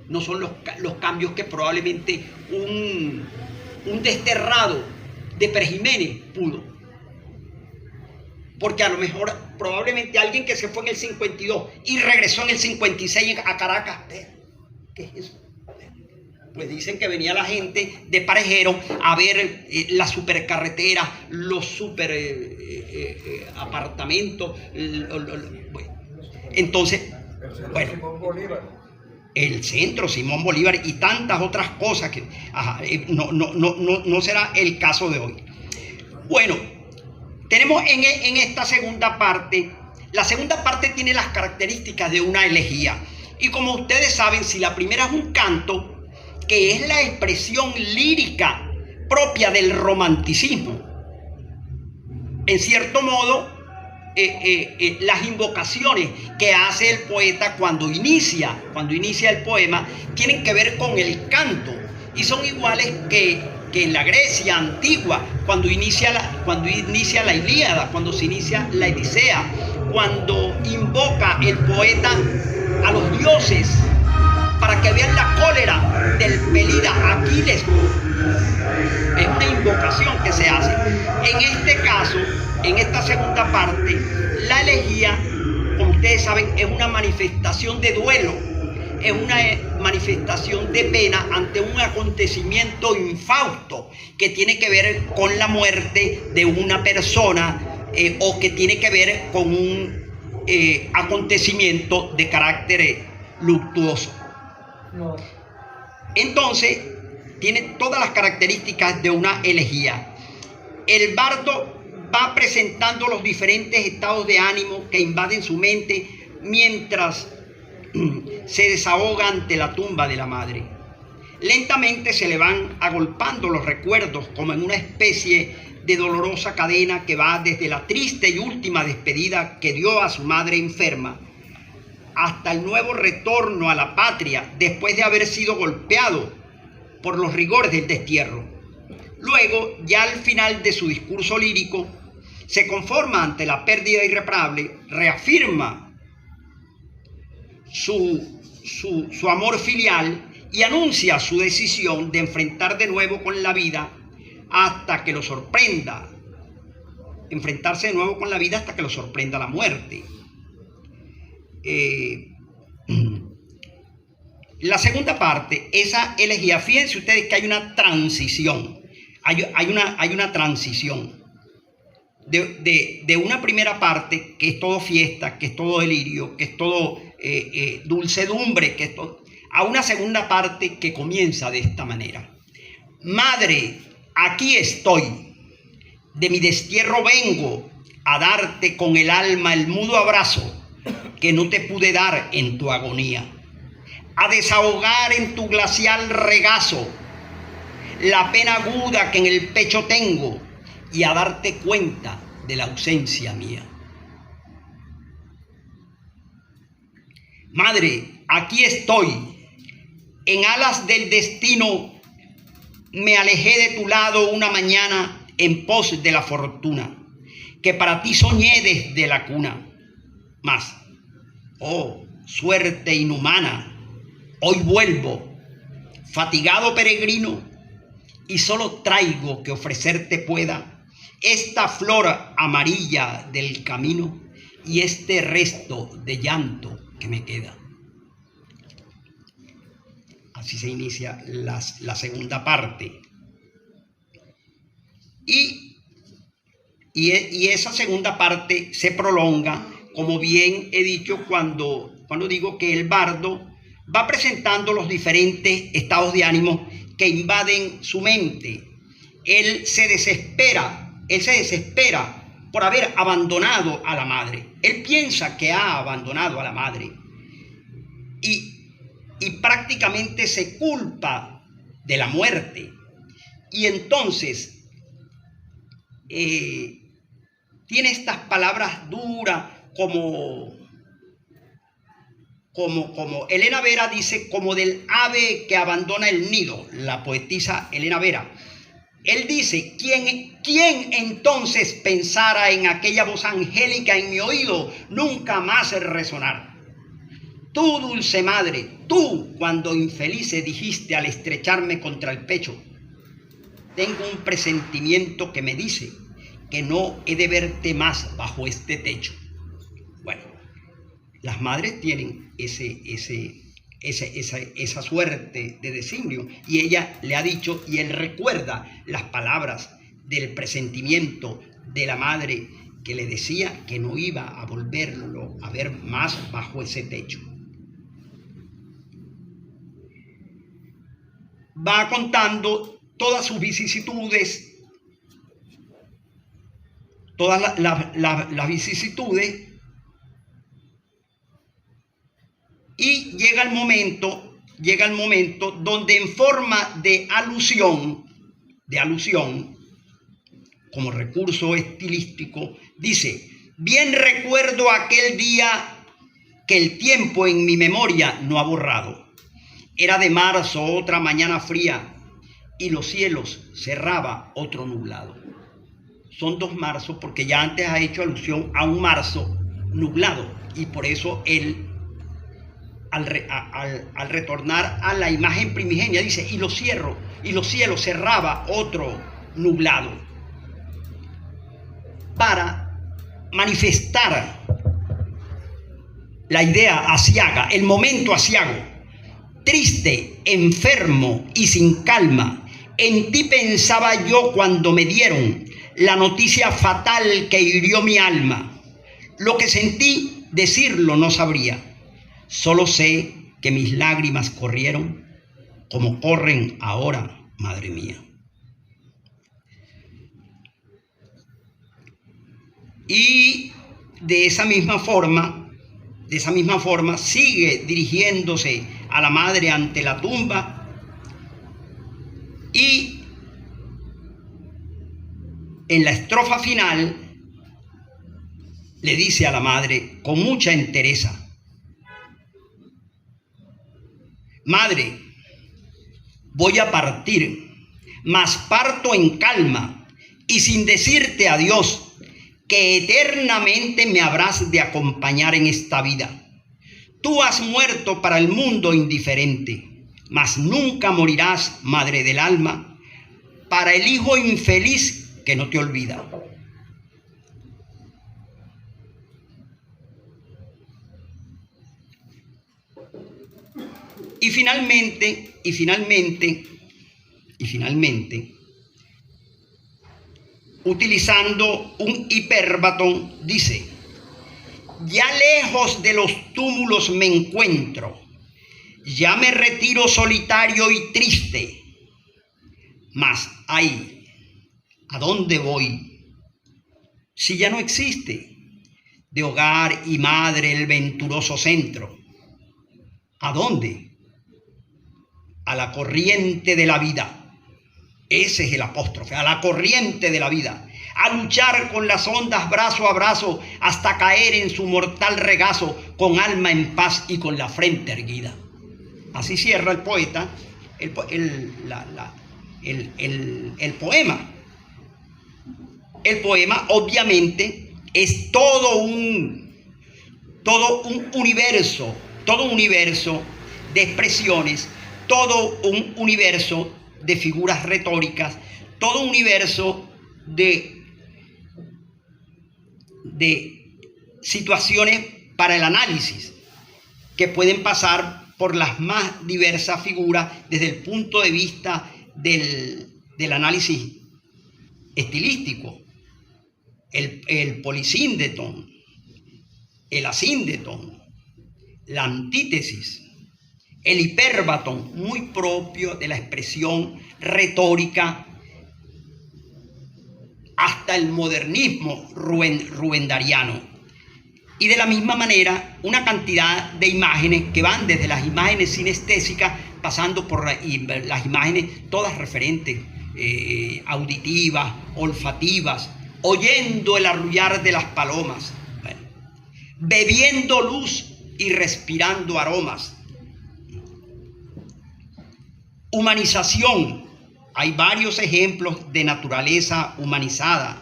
No son los cambios que probablemente un desterrado de Pérez Jiménez pudo. Porque a lo mejor, probablemente alguien que se fue en el 52 y regresó en el 56 a Caracas, ¿qué es eso? Pues dicen que venía la gente de Parejero a ver la supercarretera, los super apartamentos. Bueno. Entonces, bueno, el centro Simón Bolívar y tantas otras cosas que no será el caso de hoy. Bueno, tenemos en esta segunda parte, la segunda parte tiene las características de una elegía. Y como ustedes saben, si la primera es un canto, que es la expresión lírica propia del romanticismo, en cierto modo, las invocaciones que hace el poeta cuando inicia el poema tienen que ver con el canto y son iguales que en la Grecia antigua, cuando inicia la Ilíada, cuando se inicia la Odisea, cuando invoca el poeta a los dioses para que vean la cólera del Pelida Aquiles. Es una invocación que se hace. En este caso, en esta segunda parte, la elegía, como ustedes saben, es una manifestación de duelo, es una manifestación de pena ante un acontecimiento infausto que tiene que ver con la muerte de una persona o que tiene que ver con un acontecimiento de carácter luctuoso. No. Entonces, tiene todas las características de una elegía. El bardo va presentando los diferentes estados de ánimo que invaden su mente mientras se desahoga ante la tumba de la madre. Lentamente se le van agolpando los recuerdos como en una especie de dolorosa cadena que va desde la triste y última despedida que dio a su madre enferma hasta el nuevo retorno a la patria después de haber sido golpeado por los rigores del destierro. Luego, ya al final de su discurso lírico, se conforma ante la pérdida irreparable, reafirma su amor filial y anuncia su decisión de enfrentar de nuevo con la vida hasta que lo sorprenda. Enfrentarse de nuevo con la vida hasta que lo sorprenda la muerte. La segunda parte, esa elegía, fíjense ustedes que hay una transición, hay una transición de una primera parte que es todo fiesta, que es todo delirio, que es todo dulcedumbre, que es todo, a una segunda parte que comienza de esta manera. Madre, aquí estoy, de mi destierro vengo a darte con el alma el mudo abrazo que no te pude dar en tu agonía, a desahogar en tu glacial regazo la pena aguda que en el pecho tengo y a darte cuenta de la ausencia mía. Madre, aquí estoy, en alas del destino me alejé de tu lado una mañana en pos de la fortuna que para ti soñé desde la cuna. Mas, oh suerte inhumana, hoy vuelvo, fatigado peregrino, y solo traigo que ofrecerte pueda esta flor amarilla del camino y este resto de llanto que me queda. Así se inicia la segunda parte. Y esa segunda parte se prolonga, como bien he dicho, cuando digo que el bardo va presentando los diferentes estados de ánimo que invaden su mente él se desespera por haber abandonado a la madre. Él piensa que ha abandonado a la madre y prácticamente se culpa de la muerte. Y entonces tiene estas palabras duras como Elena Vera dice, como del ave que abandona el nido, la poetisa Elena Vera. Él dice, ¿quién entonces pensara en aquella voz angélica en mi oído nunca más resonar? Tú, dulce madre, tú, cuando infelice dijiste al estrecharme contra el pecho, tengo un presentimiento que me dice que no he de verte más bajo este techo. Bueno, las madres tienen esa suerte de designio, y ella le ha dicho, y él recuerda las palabras del presentimiento de la madre que le decía que no iba a volverlo a ver más bajo ese techo. Va contando todas sus vicisitudes, todas las vicisitudes, y llega el momento donde en forma de alusión, como recurso estilístico, dice, bien recuerdo aquel día que el tiempo en mi memoria no ha borrado. Era de marzo, otra mañana fría, y los cielos cerraba otro nublado. Son 2 marzos porque ya antes ha hecho alusión a un marzo nublado, y por eso él, al retornar a la imagen primigenia, dice, y los cielos cerraba otro nublado, para manifestar la idea aciaga, el momento aciago. Triste, enfermo y sin calma, en ti pensaba yo cuando me dieron la noticia fatal que hirió mi alma. Lo que sentí, decirlo no sabría. Solo sé que mis lágrimas corrieron como corren ahora, madre mía. Y de esa misma forma sigue dirigiéndose a la madre ante la tumba, y en la estrofa final le dice a la madre con mucha entereza, madre, voy a partir, mas parto en calma y sin decirte adiós, que eternamente me habrás de acompañar en esta vida. Tú has muerto para el mundo indiferente, mas nunca morirás, madre del alma, para el hijo infeliz que no te olvida. Y finalmente, utilizando un hipérbaton, dice, ya lejos de los túmulos me encuentro, ya me retiro solitario y triste, mas ay, ¿a dónde voy? Si ya no existe de hogar y madre el venturoso centro. ¿A dónde? A la corriente de la vida. Ese es el apóstrofe, a la corriente de la vida, a luchar con las ondas brazo a brazo hasta caer en su mortal regazo con alma en paz y con la frente erguida. Así cierra el poeta el poema. El poema obviamente es todo un universo de expresiones, todo un universo de figuras retóricas, todo un universo de situaciones para el análisis que pueden pasar por las más diversas figuras desde el punto de vista del análisis estilístico, el polisíndeton, el asíndeton, la antítesis, el hipérbaton, muy propio de la expresión retórica hasta el modernismo rubendariano. Y de la misma manera, una cantidad de imágenes que van desde las imágenes sinestésicas, pasando por las imágenes todas referentes, auditivas, olfativas, oyendo el arrullar de las palomas, bueno, bebiendo luz y respirando aromas. Humanización. Hay varios ejemplos de naturaleza humanizada.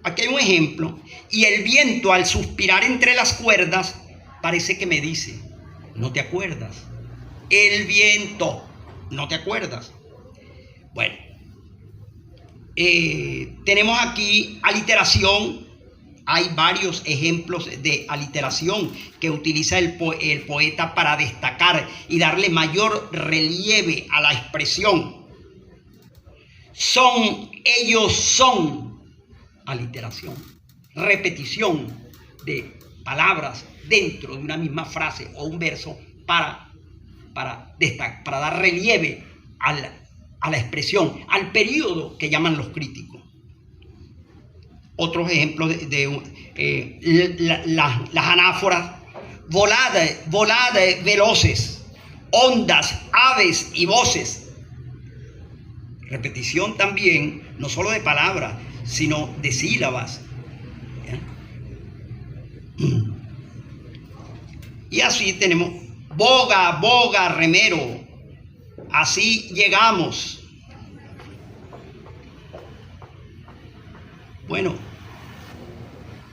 Aquí hay un ejemplo, y el viento al suspirar entre las cuerdas parece que me dice, ¿no te acuerdas? El viento, ¿no te acuerdas? Bueno, tenemos aquí aliteración. Hay varios ejemplos de aliteración que utiliza el poeta para destacar y darle mayor relieve a la expresión. Ellos son. Aliteración, repetición de palabras dentro de una misma frase o un verso para dar relieve a la expresión, al periodo que llaman los críticos. Otros ejemplos las anáforas: voladas, veloces, ondas, aves y voces. Repetición también, no solo de palabras, sino de sílabas. Y así tenemos boga, remero. Así llegamos. Bueno,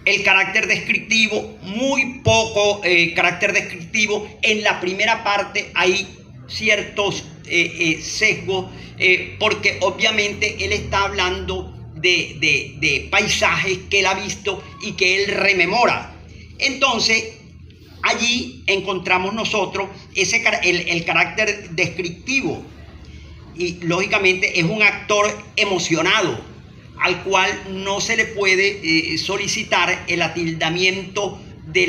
el carácter descriptivo, muy poco carácter descriptivo. En la primera parte hay ciertos sesgos, porque obviamente él está hablando de paisajes que él ha visto y que él rememora. Entonces, allí encontramos nosotros el carácter descriptivo, y lógicamente es un actor emocionado al cual no se le puede solicitar el atildamiento de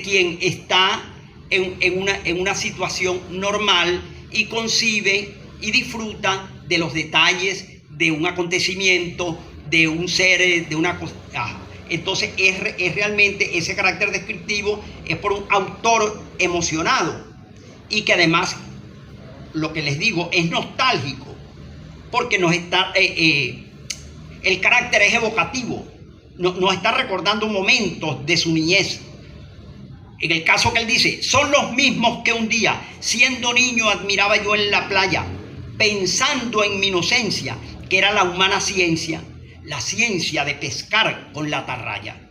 quien está en una situación normal y concibe y disfruta de los detalles de un acontecimiento, de un ser, de una cosa. Entonces es realmente ese carácter descriptivo, es por un autor emocionado, y que además, lo que les digo, es nostálgico, porque el carácter es evocativo, nos está recordando momentos de su niñez. En el caso que él dice, son los mismos que un día, siendo niño, admiraba yo en la playa, pensando en mi inocencia, que era la humana ciencia, la ciencia de pescar con la atarraya.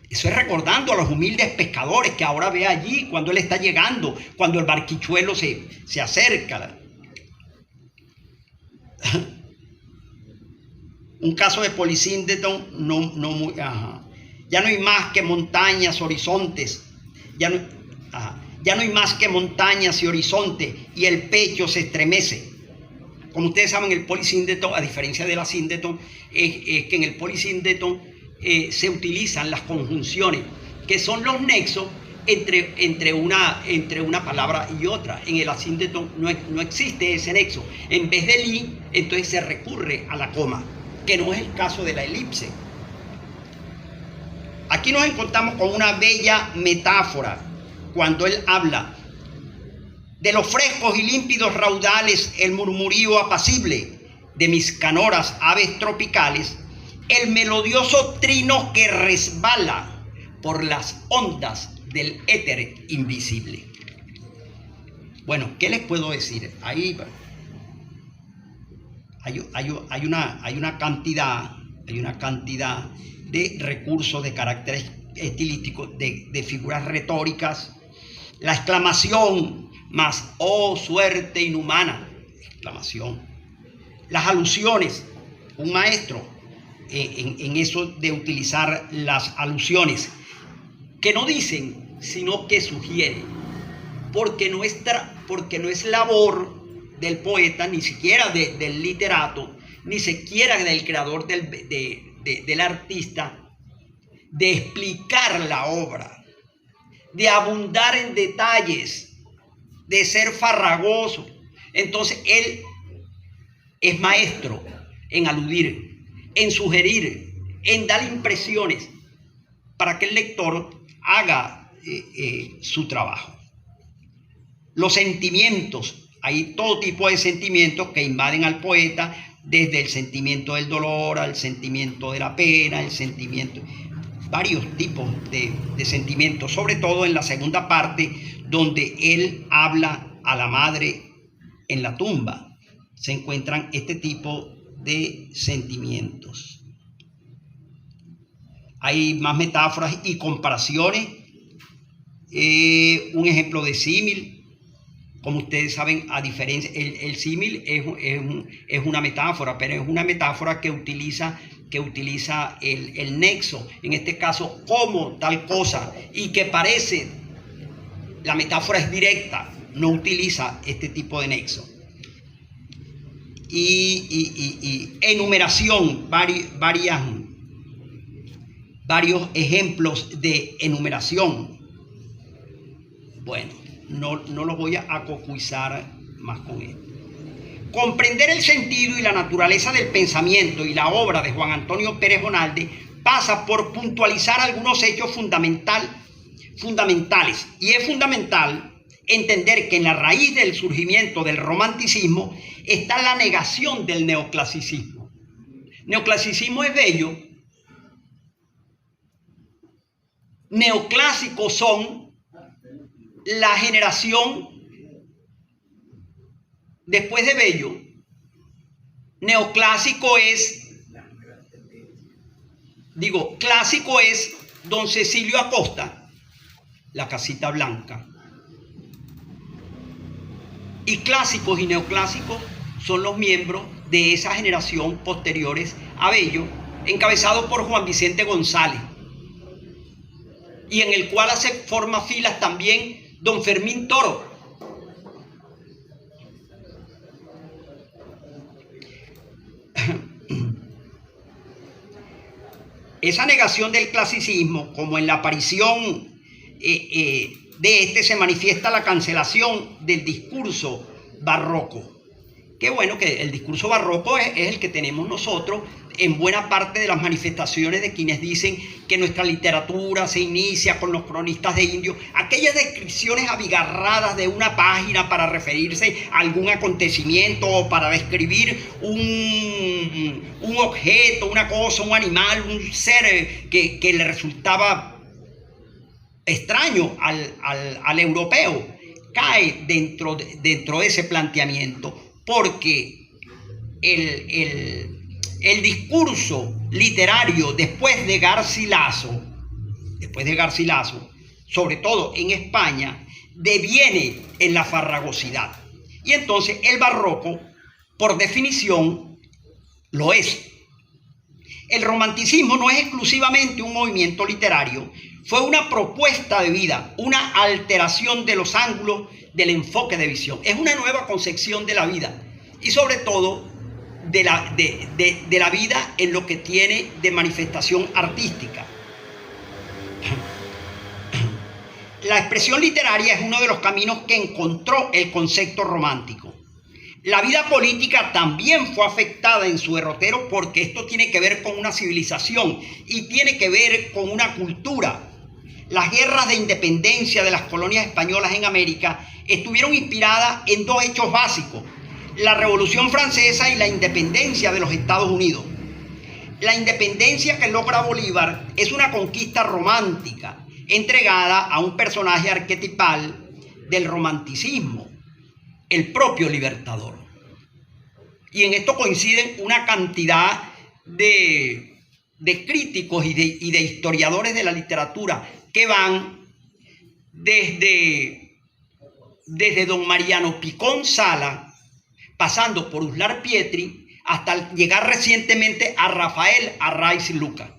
Eso es recordando a los humildes pescadores que ahora ve allí cuando él está llegando, cuando el barquichuelo se acerca. Un caso de Polisíndeton, ya no hay más que montañas, horizontes, ya no hay más que montañas y horizontes, y el pecho se estremece. Como ustedes saben, el Polisíndeton, a diferencia de la Síndeton, es que en el Polisíndeton se utilizan las conjunciones, que son los nexos entre una palabra y otra. En el asíndeton no existe ese nexo. En vez del i, entonces se recurre a la coma, que no es el caso de la elipse. Aquí nos encontramos con una bella metáfora cuando él habla de los frescos y límpidos raudales, el murmurío apacible de mis canoras aves tropicales, el melodioso trino que resbala por las ondas del éter invisible. Bueno, ¿qué les puedo decir? Ahí hay una cantidad de recursos de carácter estilístico, de figuras retóricas, la exclamación más oh suerte inhumana, exclamación, las alusiones, un maestro en eso de utilizar las alusiones, que no dicen, sino que sugieren, porque no es labor del poeta, ni siquiera del literato, ni siquiera del creador, del artista, de explicar la obra, de abundar en detalles, de ser farragoso, Entonces él es maestro en aludir, en sugerir, en dar impresiones para que el lector haga su trabajo. Los sentimientos, hay todo tipo de sentimientos que invaden al poeta, desde el sentimiento del dolor al sentimiento de la pena, el sentimiento, varios tipos de sentimientos, sobre todo en la segunda parte, donde él habla a la madre en la tumba. Se encuentran este tipo de sentimientos. Hay más metáforas y comparaciones. Un ejemplo de símil. Como ustedes saben, a diferencia, el símil es una metáfora, pero es una metáfora que utiliza el nexo, en este caso, como tal cosa, y que parece, la metáfora es directa, no utiliza este tipo de nexo. Y enumeración, varios ejemplos de enumeración. Bueno, no los voy a cocuizar más con esto. Comprender el sentido y la naturaleza del pensamiento y la obra de Juan Antonio Pérez Bonalde pasa por puntualizar algunos hechos fundamentales, y es fundamental entender que en la raíz del surgimiento del romanticismo está la negación del neoclasicismo. Neoclasicismo es bello. Neoclásicos son la generación después de Bello. Neoclásico clásico es don Cecilio Acosta, La Casita Blanca. Y clásicos y neoclásicos son los miembros de esa generación posteriores a Bello, encabezados por Juan Vicente González, y en el cual forma filas también don Fermín Toro. Esa negación del clasicismo, como en la aparición de este, se manifiesta la cancelación del discurso barroco. Qué bueno que el discurso barroco es el que tenemos nosotros en buena parte de las manifestaciones de quienes dicen que nuestra literatura se inicia con los cronistas de indios, aquellas descripciones abigarradas de una página para referirse a algún acontecimiento o para describir un objeto, una cosa, un animal, un ser que le resultaba extraño al europeo, cae dentro de ese planteamiento, porque el discurso literario después de Garcilaso, sobre todo en España, deviene en la farragosidad. Y entonces el barroco, por definición, lo es. El romanticismo no es exclusivamente un movimiento literario, fue una propuesta de vida, una alteración de los ángulos del enfoque de visión. Es una nueva concepción de la vida y sobre todo de la vida en lo que tiene de manifestación artística. La expresión literaria es uno de los caminos que encontró el concepto romántico. La vida política también fue afectada en su derrotero, porque esto tiene que ver con una civilización y tiene que ver con una cultura. Las guerras de independencia de las colonias españolas en América estuvieron inspiradas en dos hechos básicos: la Revolución Francesa y la independencia de los Estados Unidos. La independencia que logra Bolívar es una conquista romántica, entregada a un personaje arquetipal del romanticismo, el propio Libertador. Y en esto coinciden una cantidad de críticos y de historiadores de la literatura que van desde don Mariano Picón Sala, pasando por Uslar Pietri, hasta llegar recientemente a Rafael Arraiz Luca.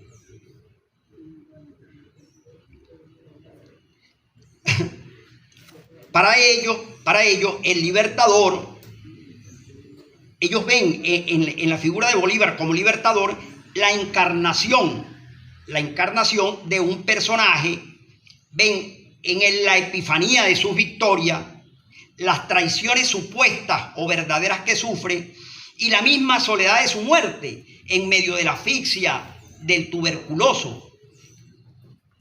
Para ellos, el Libertador, ellos ven en la figura de Bolívar como Libertador la encarnación de un personaje, ven en la epifanía de sus victorias, las traiciones supuestas o verdaderas que sufre y la misma soledad de su muerte en medio de la asfixia del tuberculoso.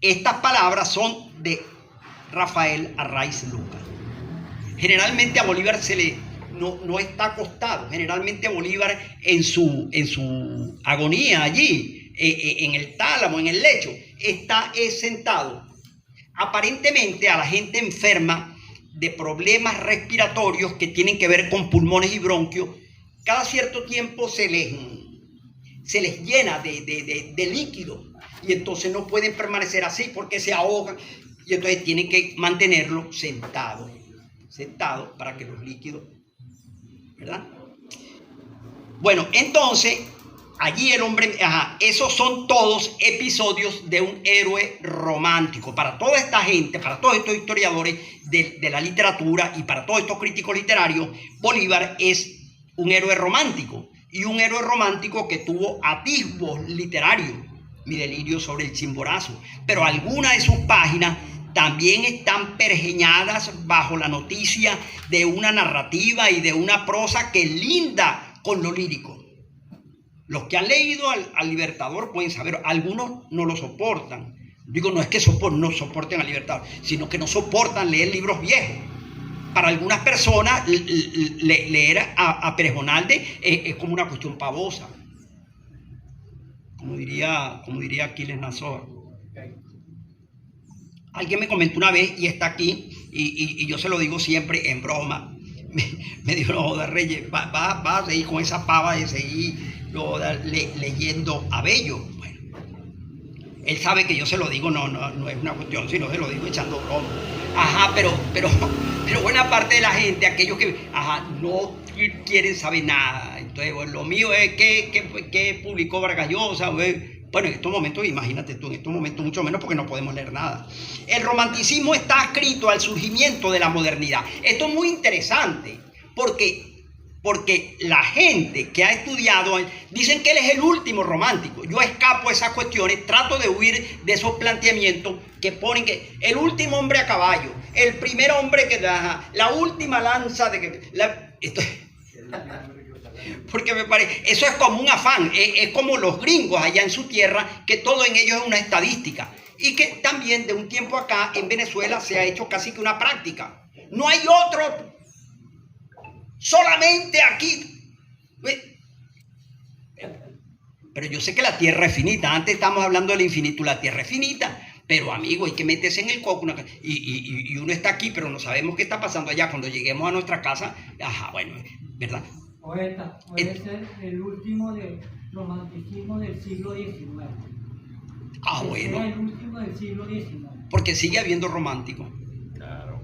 Estas palabras son de Rafael Arraiz Lucas. Generalmente a Bolívar no está acostado. Generalmente Bolívar en su agonía allí, en el tálamo, en el lecho, está sentado. Aparentemente a la gente enferma de problemas respiratorios que tienen que ver con pulmones y bronquios, cada cierto tiempo se les llena de líquido y entonces no pueden permanecer así porque se ahogan y entonces tienen que mantenerlo sentado para que los líquidos, ¿verdad? Bueno, entonces allí el hombre, esos son todos episodios de un héroe romántico. Para toda esta gente, para todos estos historiadores de la literatura y para todos estos críticos literarios, Bolívar es un héroe romántico, y un héroe romántico que tuvo atisbos literarios, Mi delirio sobre el Chimborazo, pero algunas de sus páginas también están pergeñadas bajo la noticia de una narrativa y de una prosa que linda con lo lírico. Los que han leído al Libertador pueden saber, algunos no lo soportan. Digo, no es que no soporten al Libertador, sino que no soportan leer libros viejos. Para algunas personas, leer a Pérez-Bonalde es como una cuestión pavosa. Como diría Aquiles Nazor. Alguien me comentó una vez, y está aquí, y yo se lo digo siempre en broma. Me dijo, no, joder, Reyes, va a seguir con esa pava de seguir leyendo a Bello. Bueno, él sabe que yo se lo digo, no es una cuestión, sino se lo digo echando broma. Pero buena parte de la gente, aquellos que no quieren saber nada. Entonces, bueno, lo mío es que publicó Vargas Llosa. Bueno, en estos momentos, imagínate tú, en estos momentos mucho menos porque no podemos leer nada. El romanticismo está adscrito al surgimiento de la modernidad. Esto es muy interesante porque la gente que ha estudiado dicen que él es el último romántico. Yo escapo a esas cuestiones, trato de huir de esos planteamientos que ponen que el último hombre a caballo, el primer hombre que la última lanza de que porque me parece, eso es como un afán, es como los gringos allá en su tierra, que todo en ellos es una estadística, y que también de un tiempo acá en Venezuela se ha hecho casi que una práctica. No hay otro, solamente aquí. Pero yo sé que la tierra es finita. Antes estamos hablando del infinito, la tierra es finita. Pero amigo, hay que meterse en el coco. Y uno está aquí, pero no sabemos qué está pasando allá. Cuando lleguemos a nuestra casa, bueno, ¿verdad? Poeta, puede ser el último del romanticismo del siglo XIX. Bueno. El último del siglo XIX. Porque sigue habiendo románticos. Claro.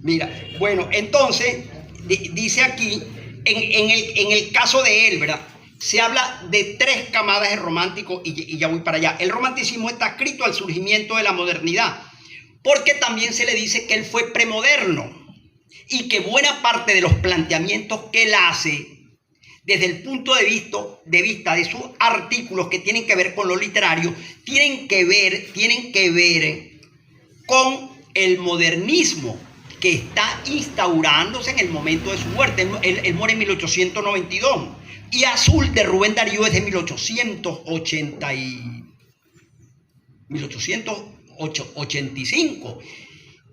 Mira, bueno, entonces, dice aquí, en el caso de él, ¿verdad? Se habla de 3 camadas de románticos y ya voy para allá. El romanticismo está adscrito al surgimiento de la modernidad, porque también se le dice que él fue premoderno y que buena parte de los planteamientos que él hace desde el punto de vista de sus artículos que tienen que ver con lo literario, tienen que ver con el modernismo que está instaurándose en el momento de su muerte. Él muere en 1892 y Azul de Rubén Darío es de 1885.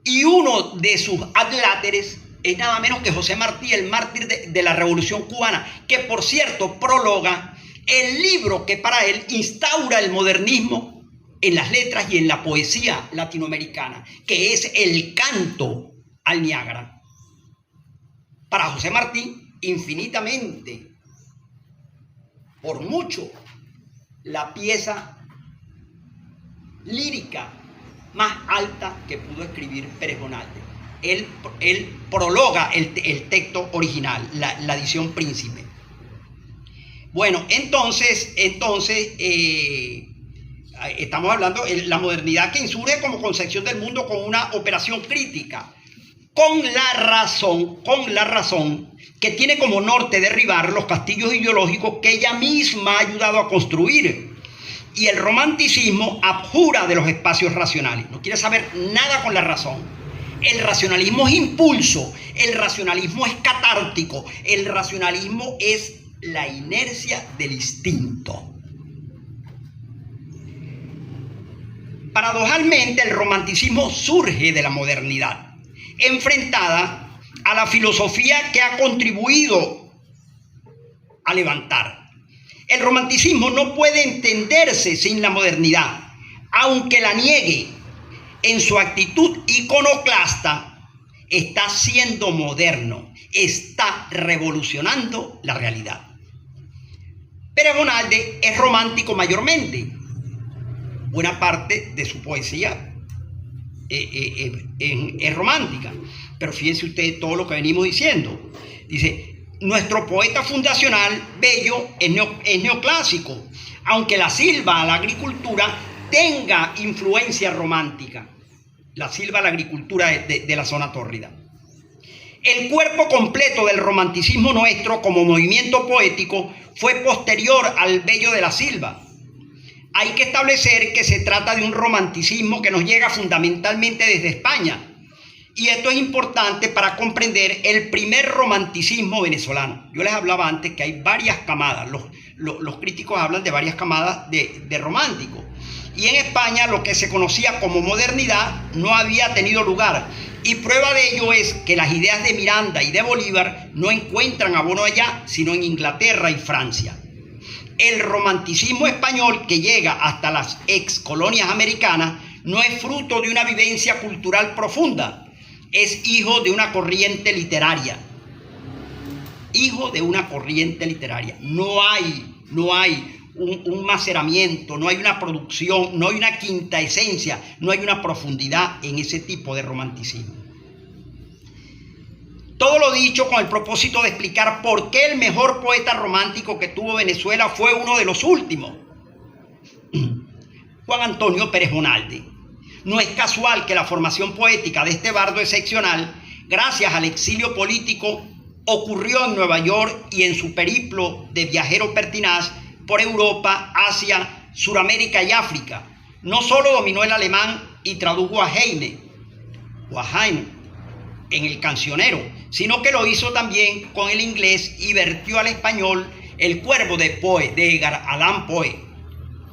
Y uno de sus adláteres es nada menos que José Martí, el mártir de la Revolución Cubana, que por cierto prologa el libro que para él instaura el modernismo en las letras y en la poesía latinoamericana, que es el canto al Niágara. Para José Martí, infinitamente, por mucho, la pieza lírica más alta que pudo escribir Pérez-Bonalde. Él prologa el texto original, la edición Príncipe. Bueno, entonces estamos hablando de la modernidad que insurge como concepción del mundo con una operación crítica, con la razón que tiene como norte derribar los castillos ideológicos que ella misma ha ayudado a construir. Y el romanticismo abjura de los espacios racionales, no quiere saber nada con la razón. El racionalismo es impulso, el racionalismo es catártico, el racionalismo es la inercia del instinto. Paradojalmente, el romanticismo surge de la modernidad, enfrentada a la filosofía que ha contribuido a levantar. El romanticismo no puede entenderse sin la modernidad, aunque la niegue. En su actitud iconoclasta, está siendo moderno, está revolucionando la realidad. Pérez Bonalde es romántico mayormente. Buena parte de su poesía es romántica. Pero fíjense ustedes todo lo que venimos diciendo. Dice, nuestro poeta fundacional, Bello, es neoclásico, aunque la silva a la agricultura tenga influencia romántica. La silva a la agricultura de la zona tórrida. El cuerpo completo del romanticismo nuestro como movimiento poético fue posterior al Bello de la Silva. Hay que establecer que se trata de un romanticismo que nos llega fundamentalmente desde España. Y esto es importante para comprender el primer romanticismo venezolano. Yo les hablaba antes que hay varias camadas. Los críticos hablan de varias camadas de románticos. Y en España lo que se conocía como modernidad no había tenido lugar. Y prueba de ello es que las ideas de Miranda y de Bolívar no encuentran abono allá, sino en Inglaterra y Francia. El romanticismo español que llega hasta las ex colonias americanas no es fruto de una vivencia cultural profunda, es hijo de una corriente literaria. Hijo de una corriente literaria. No hay un maceramiento, no hay una producción, no hay una quinta esencia, no hay una profundidad en ese tipo de romanticismo. Todo lo dicho con el propósito de explicar por qué el mejor poeta romántico que tuvo Venezuela fue uno de los últimos, Juan Antonio Pérez Bonalde. No es casual que la formación poética de este bardo excepcional, gracias al exilio político, ocurrió en Nueva York y en su periplo de viajero pertinaz por Europa, Asia, Suramérica y África. No solo dominó el alemán y tradujo a Heine en El Cancionero, sino que lo hizo también con el inglés y vertió al español El Cuervo de Poe, de Edgar Allan Poe,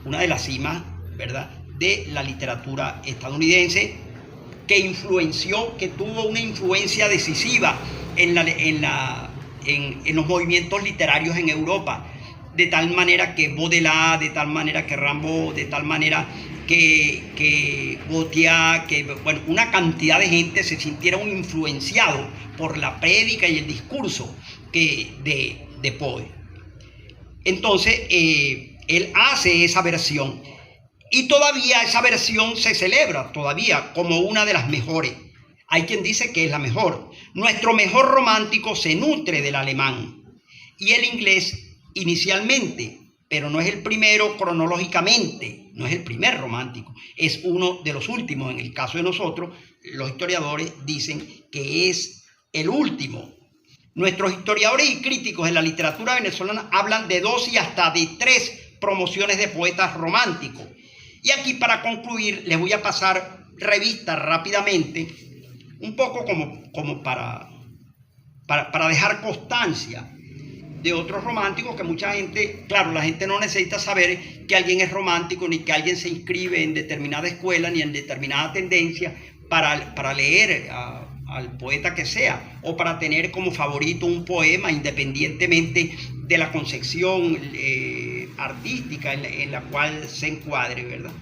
una de las cimas, ¿verdad?, de la literatura estadounidense, que tuvo una influencia decisiva en los movimientos literarios en Europa, de tal manera que Baudelaire, de tal manera que Rimbaud, de tal manera que Gautier, bueno, una cantidad de gente se sintieron influenciados por la prédica y el discurso de Poe. Entonces, él hace esa versión y todavía esa versión se celebra todavía como una de las mejores. Hay quien dice que es la mejor. Nuestro mejor romántico se nutre del alemán y el inglés inicialmente, pero no es el primero cronológicamente, no es el primer romántico, es uno de los últimos. En el caso de nosotros, los historiadores dicen que es el último. Nuestros historiadores y críticos de la literatura venezolana hablan de 2 y hasta de 3 promociones de poetas románticos. Y aquí, para concluir, les voy a pasar revista rápidamente, un poco como para dejar constancia de otros románticos que mucha gente, claro, la gente no necesita saber que alguien es romántico, ni que alguien se inscribe en determinada escuela, ni en determinada tendencia para leer al poeta que sea, o para tener como favorito un poema, independientemente de la concepción artística en la cual se encuadre, ¿verdad?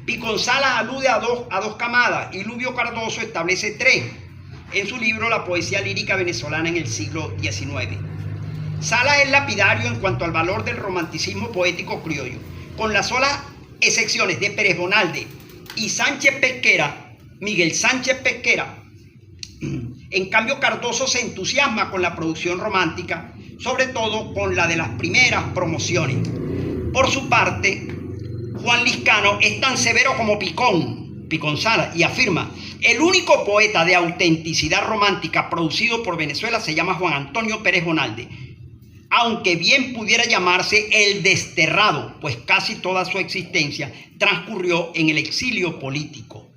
Picón Salas alude a dos camadas y Lubio Cardoso establece 3 en su libro La poesía lírica venezolana en el siglo XIX. Salas es lapidario en cuanto al valor del romanticismo poético criollo, con las solas excepciones de Pérez Bonalde y Sánchez Pesquera, Miguel Sánchez Pesquera. En cambio, Cardoso se entusiasma con la producción romántica, sobre todo con la de las primeras promociones. Por su parte, Juan Liscano es tan severo como Picón Salas y afirma: el único poeta de autenticidad romántica producido por Venezuela se llama Juan Antonio Pérez Bonalde, aunque bien pudiera llamarse el desterrado, pues casi toda su existencia transcurrió en el exilio político.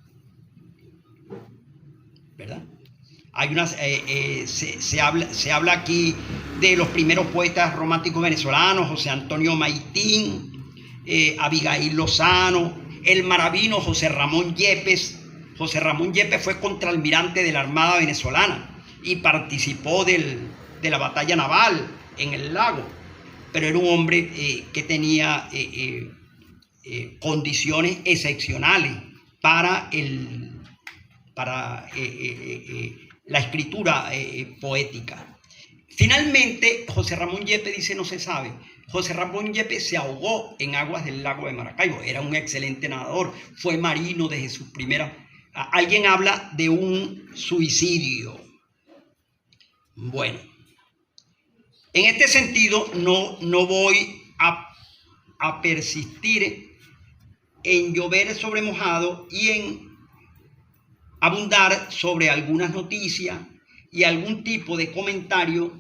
Hay se habla aquí de los primeros poetas románticos venezolanos, José Antonio Maitín, Abigail Lozano, el maravino José Ramón Yepes. José Ramón Yepes fue contraalmirante de la Armada venezolana y participó de la batalla naval en el lago, pero era un hombre que tenía condiciones excepcionales para la escritura poética. Finalmente, José Ramón Yepes dice, no se sabe. José Ramón Yepes se ahogó en aguas del lago de Maracaibo. Era un excelente nadador, fue marino desde sus primeras. Alguien habla de un suicidio. Bueno, en este sentido no voy a persistir en llover sobre mojado y en abundar sobre algunas noticias y algún tipo de comentario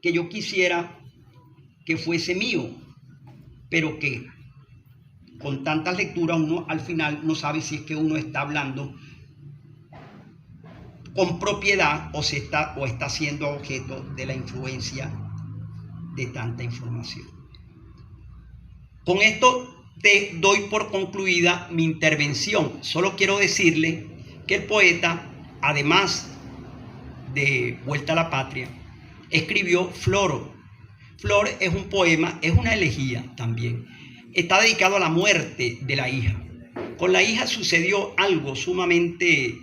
que yo quisiera que fuese mío, pero que con tantas lecturas uno al final no sabe si es que uno está hablando con propiedad o está siendo objeto de la influencia de tanta información. Con esto te doy por concluida mi intervención. Solo quiero decirle que el poeta, además de Vuelta a la Patria, escribió Floro. Flor es un poema, es una elegía también. Está dedicado a la muerte de la hija. Con la hija sucedió algo sumamente,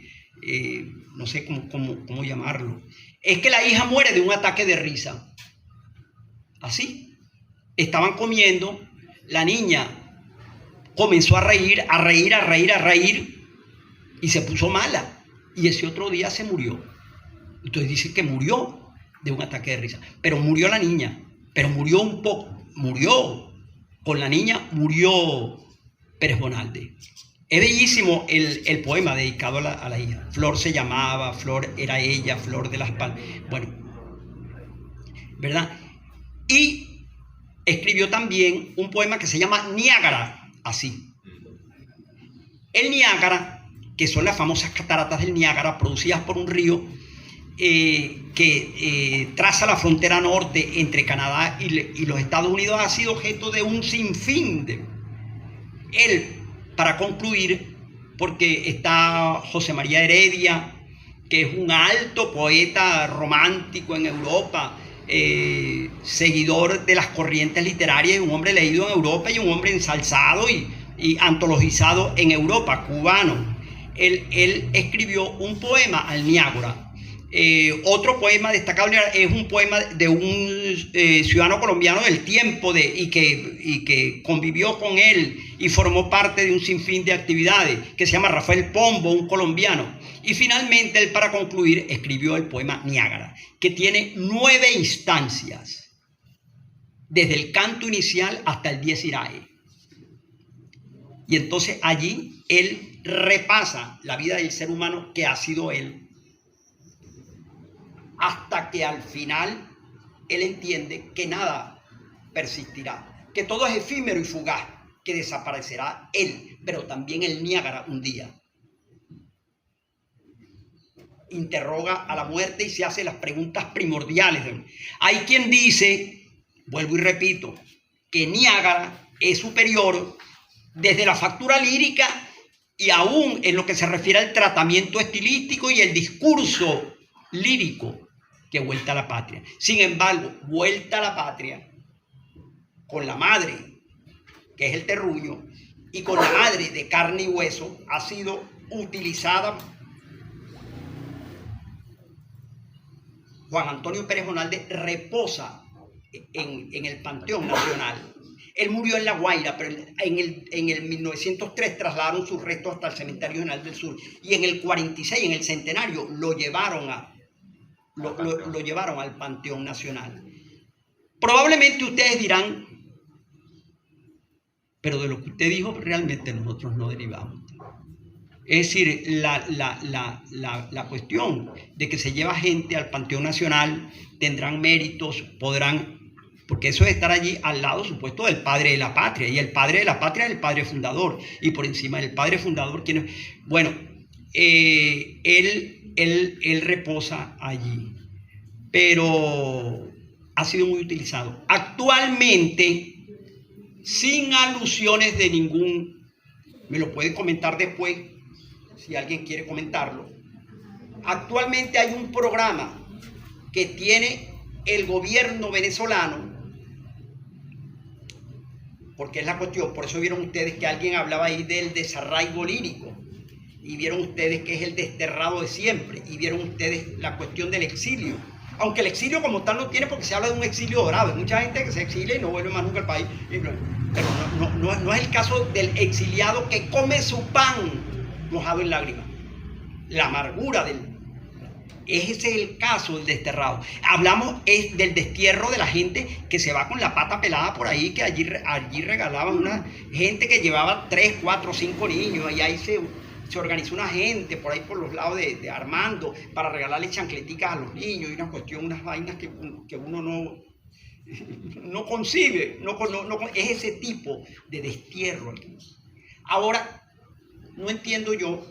no sé cómo llamarlo. Es que la hija muere de un ataque de risa. Así. Estaban comiendo, la niña comenzó a reír y se puso mala. Y ese otro día se murió. Entonces dice que murió de un ataque de risa. Pero murió la niña. Pero murió un poco. Murió. Con la niña murió Pérez Bonalde. Es bellísimo el poema dedicado a la hija. Flor se llamaba, Flor era ella, Flor de las Palmas. Bueno, ¿verdad? Y escribió también un poema que se llama Niágara, así. El Niágara, que son las famosas cataratas del Niágara, producidas por un río que traza la frontera norte entre Canadá y los Estados Unidos, ha sido objeto de un sinfín de... Para concluir, porque está José María Heredia, que es un alto poeta romántico en Europa, seguidor de las corrientes literarias, un hombre leído en Europa y un hombre ensalzado y antologizado en Europa, cubano. Él escribió un poema al Niágara. Otro poema destacable es un poema de un ciudadano colombiano del tiempo y que convivió con él y formó parte de un sinfín de actividades, que se llama Rafael Pombo, un colombiano. Y finalmente él, para concluir, escribió el poema Niágara, que tiene 9 instancias, desde el canto inicial hasta el Dies Irae. Y entonces allí él repasa la vida del ser humano que ha sido él, hasta que al final él entiende que nada persistirá, que todo es efímero y fugaz, que desaparecerá él, pero también el Niágara un día. Interroga a la muerte y se hace las preguntas primordiales. Hay quien dice, vuelvo y repito, que Niágara es superior desde la factura lírica y aún en lo que se refiere al tratamiento estilístico y el discurso lírico que Vuelta a la Patria. Sin embargo, Vuelta a la Patria, con la madre, que es el terruño, y con la madre de carne y hueso, ha sido utilizada. Juan Antonio Pérez Bonalde reposa en el Panteón Nacional. Él murió en La Guaira, pero en el 1903 trasladaron sus restos hasta el Cementerio General del Sur. Y en el 46, en el centenario, lo llevaron al Panteón Nacional. Probablemente ustedes dirán, pero de lo que usted dijo realmente nosotros no derivamos. Es decir, la cuestión de que se lleva gente al Panteón Nacional, tendrán méritos, podrán, porque eso es estar allí al lado, supuesto, del padre de la patria, y el padre de la patria es el padre fundador, y por encima del padre fundador, bueno, él él reposa allí, pero ha sido muy utilizado. Actualmente, sin alusiones de ningún, me lo pueden comentar después, si alguien quiere comentarlo. Actualmente hay un programa que tiene el gobierno venezolano, porque es la cuestión, por eso vieron ustedes que alguien hablaba ahí del desarraigo lírico, y vieron ustedes que es el desterrado de siempre, y vieron ustedes la cuestión del exilio, aunque el exilio como tal no tiene, porque se habla de un exilio dorado, hay mucha gente que se exilia y no vuelve más nunca al país, pero no es el caso del exiliado que come su pan mojado en lágrimas, la amargura del... Ese es el caso del desterrado. Hablamos del destierro de la gente que se va con la pata pelada por ahí, que allí regalaban una gente que llevaba 3, 4, 5 niños, y ahí se organizó una gente por ahí por los lados de Armando para regalarle chancleticas a los niños, y una cuestión, unas vainas que uno no concibe, es ese tipo de destierro aquí. Ahora, no entiendo yo,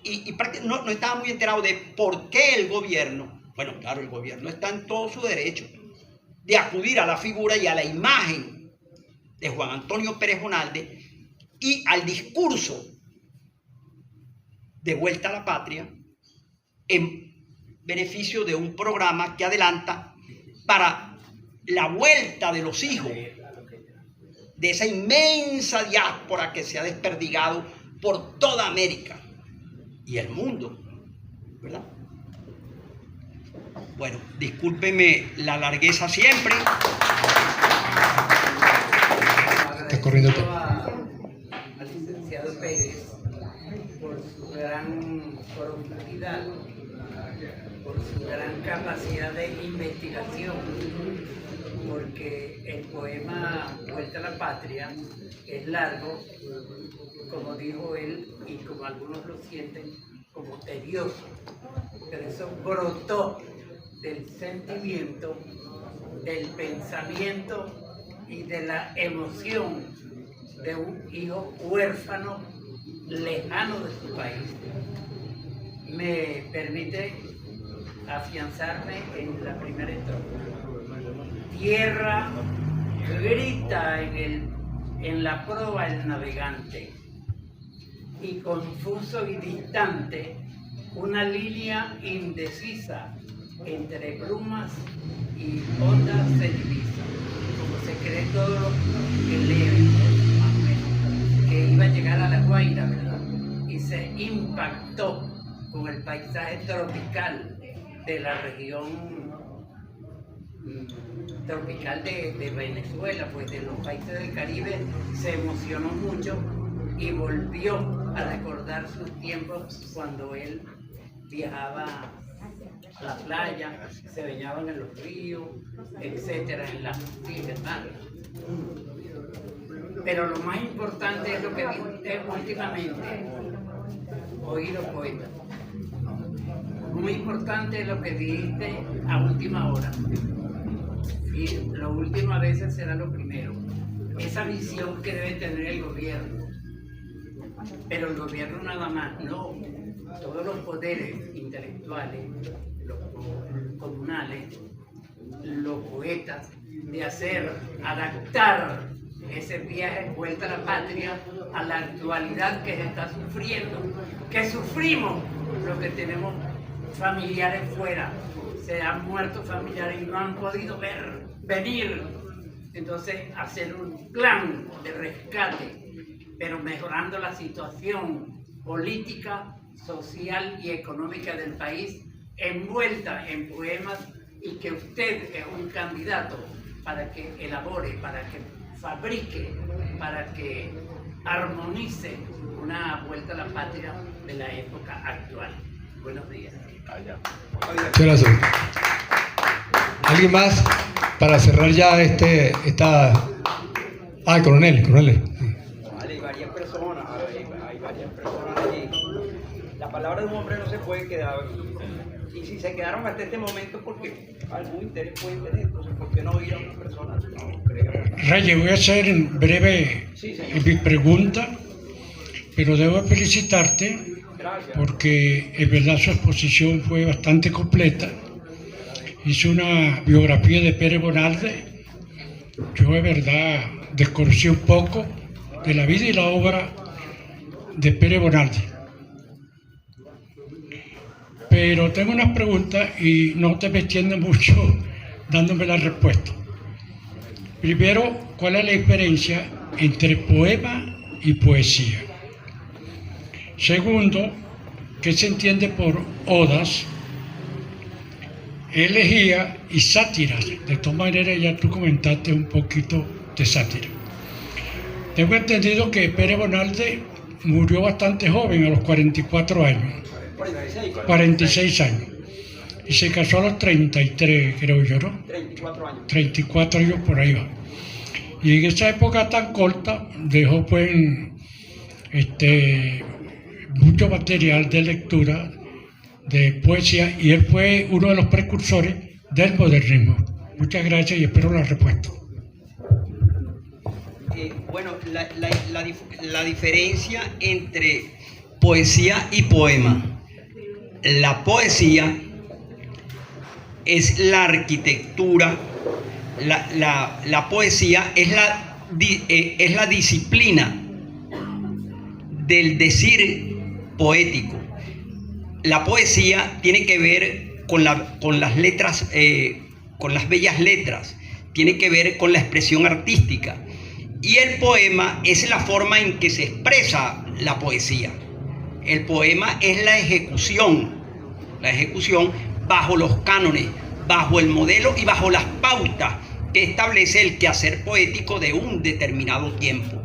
y no estaba muy enterado de por qué el gobierno, bueno, claro, el gobierno está en todo su derecho de acudir a la figura y a la imagen de Juan Antonio Pérez Bonalde y al discurso de Vuelta a la Patria en beneficio de un programa que adelanta para la vuelta de los hijos de esa inmensa diáspora que se ha desperdigado por toda América y el mundo, ¿verdad? Bueno, discúlpeme la largueza siempre. Está corriendo todo. Al licenciado Pérez por su gran profundidad, por su gran capacidad de investigación, porque el poema Vuelta a la Patria es largo, como dijo él, y como algunos lo sienten, como tedioso, pero eso brotó del sentimiento, del pensamiento y de la emoción de un hijo huérfano lejano de su país. Me permite afianzarme en la primera estrofa. Tierra grita en la proa el navegante, y confuso y distante una línea indecisa entre brumas y ondas se divisa, como se cree todo lo que leen, más o menos, que iba a llegar a La Guaira, ¿verdad? Y se impactó con el paisaje tropical de la región tropical de Venezuela, pues de los países del Caribe. Se emocionó mucho y volvió a recordar sus tiempos cuando él viajaba a la playa, se bañaban en los ríos, etcétera, en las islas. Pero lo más importante es lo que viste últimamente, oído poeta. Muy importante es lo que dijiste a última hora. Y lo último a veces será lo primero. Esa visión que debe tener el gobierno. Pero el gobierno nada más, no. Todos los poderes intelectuales, los comunales, los poetas, de adaptar ese viaje Vuelta a la Patria a la actualidad que se está sufriendo, que sufrimos los que tenemos familiares fuera, se han muerto familiares y no han podido venir. Entonces, hacer un plan de rescate, pero mejorando la situación política, social y económica del país, envuelta en poemas, y que usted es un candidato para que elabore, para que fabrique, para que armonice una Vuelta a la Patria de la época actual. Buenos días. Muchas gracias. ¿Alguien más para cerrar ya esta... Ah, coronel. Hay varias personas allí. La palabra de un hombre no se puede quedar. Y si se quedaron hasta este momento, porque algún interés pueden tener, entonces, ¿por qué no ir a una persona? No, creo. Reyes, voy a hacer en breve mi pregunta, pero debo felicitarte porque en verdad su exposición fue bastante completa. Hizo una biografía de Pérez Bonalde. Yo de verdad desconocí un poco de la vida y la obra de Pérez Bonalde. Pero tengo unas preguntas y no te me extiendas mucho dándome la respuesta. Primero, ¿cuál es la diferencia entre poema y poesía? Segundo, ¿qué se entiende por odas, elegía y sátiras? De todas maneras, ya tú comentaste un poquito de sátira. Tengo entendido que Pérez Bonalde murió bastante joven, a los 44 años. 46 años. Y se casó a los 33, creo yo, ¿no? 34 años. 34 años por ahí va. Y en esa época tan corta dejó pues mucho material de lectura, de poesía, y él fue uno de los precursores del modernismo. Muchas gracias y espero la respuesta. Bueno, la diferencia entre poesía y poema. La poesía es la arquitectura, la poesía es la disciplina del decir poético. La poesía tiene que ver con las letras, con las bellas letras, tiene que ver con la expresión artística. Y el poema es la forma en que se expresa la poesía. El poema es la ejecución bajo los cánones, bajo el modelo y bajo las pautas que establece el quehacer poético de un determinado tiempo.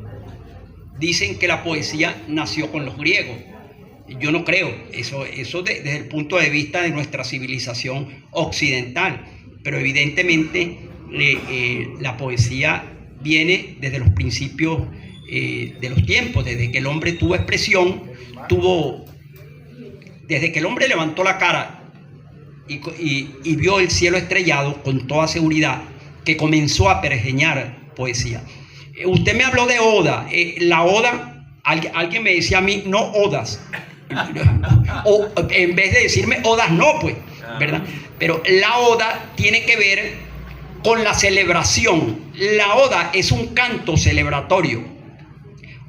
Dicen que la poesía nació con los griegos. Yo no creo, eso desde el punto de vista de nuestra civilización occidental, pero evidentemente la poesía viene desde los principios de los tiempos, desde que el hombre tuvo expresión, desde que el hombre levantó la cara y vio el cielo estrellado con toda seguridad, que comenzó a pergeñar poesía. Usted me habló de oda. La oda, alguien me decía a mí, no odas. O en vez de decirme odas, no, pues, ¿verdad? Pero la oda tiene que ver con la celebración. La oda es un canto celebratorio.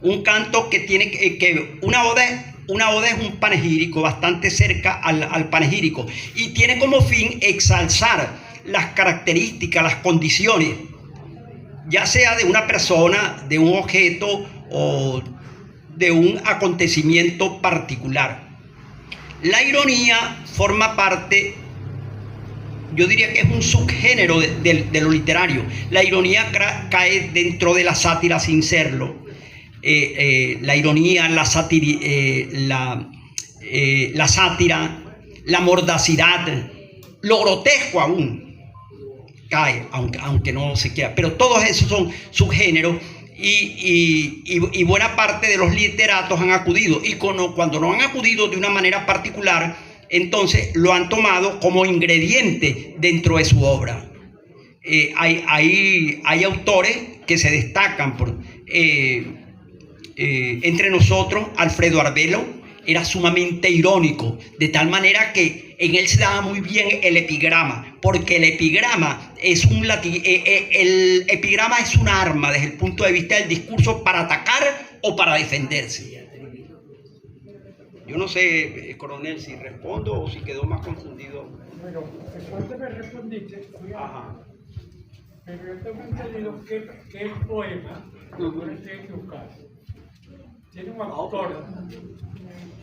Un canto que tiene que una oda es un panegírico bastante cerca al panegírico y tiene como fin exalzar las características, las condiciones, ya sea de una persona, de un objeto o de un acontecimiento particular. La ironía forma parte, yo diría que es un subgénero de lo literario. La ironía cae dentro de la sátira sin serlo. La ironía, la sátira, la mordacidad, lo grotesco aún cae, aunque no se quiera. Pero todos esos son subgéneros y buena parte de los literatos han acudido. Y cuando no han acudido de una manera particular, entonces lo han tomado como ingrediente dentro de su obra. Hay autores que se destacan por... entre nosotros, Alfredo Arbelo era sumamente irónico, de tal manera que en él se daba muy bien el epigrama, porque el epigrama es un arma desde el punto de vista del discurso para atacar o para defenderse. Yo no sé, coronel, si respondo o si quedó más confundido. Bueno, después me respondiste, Ajá. pero yo tengo entendido que el poema, no estoy equivocado, tiene un autor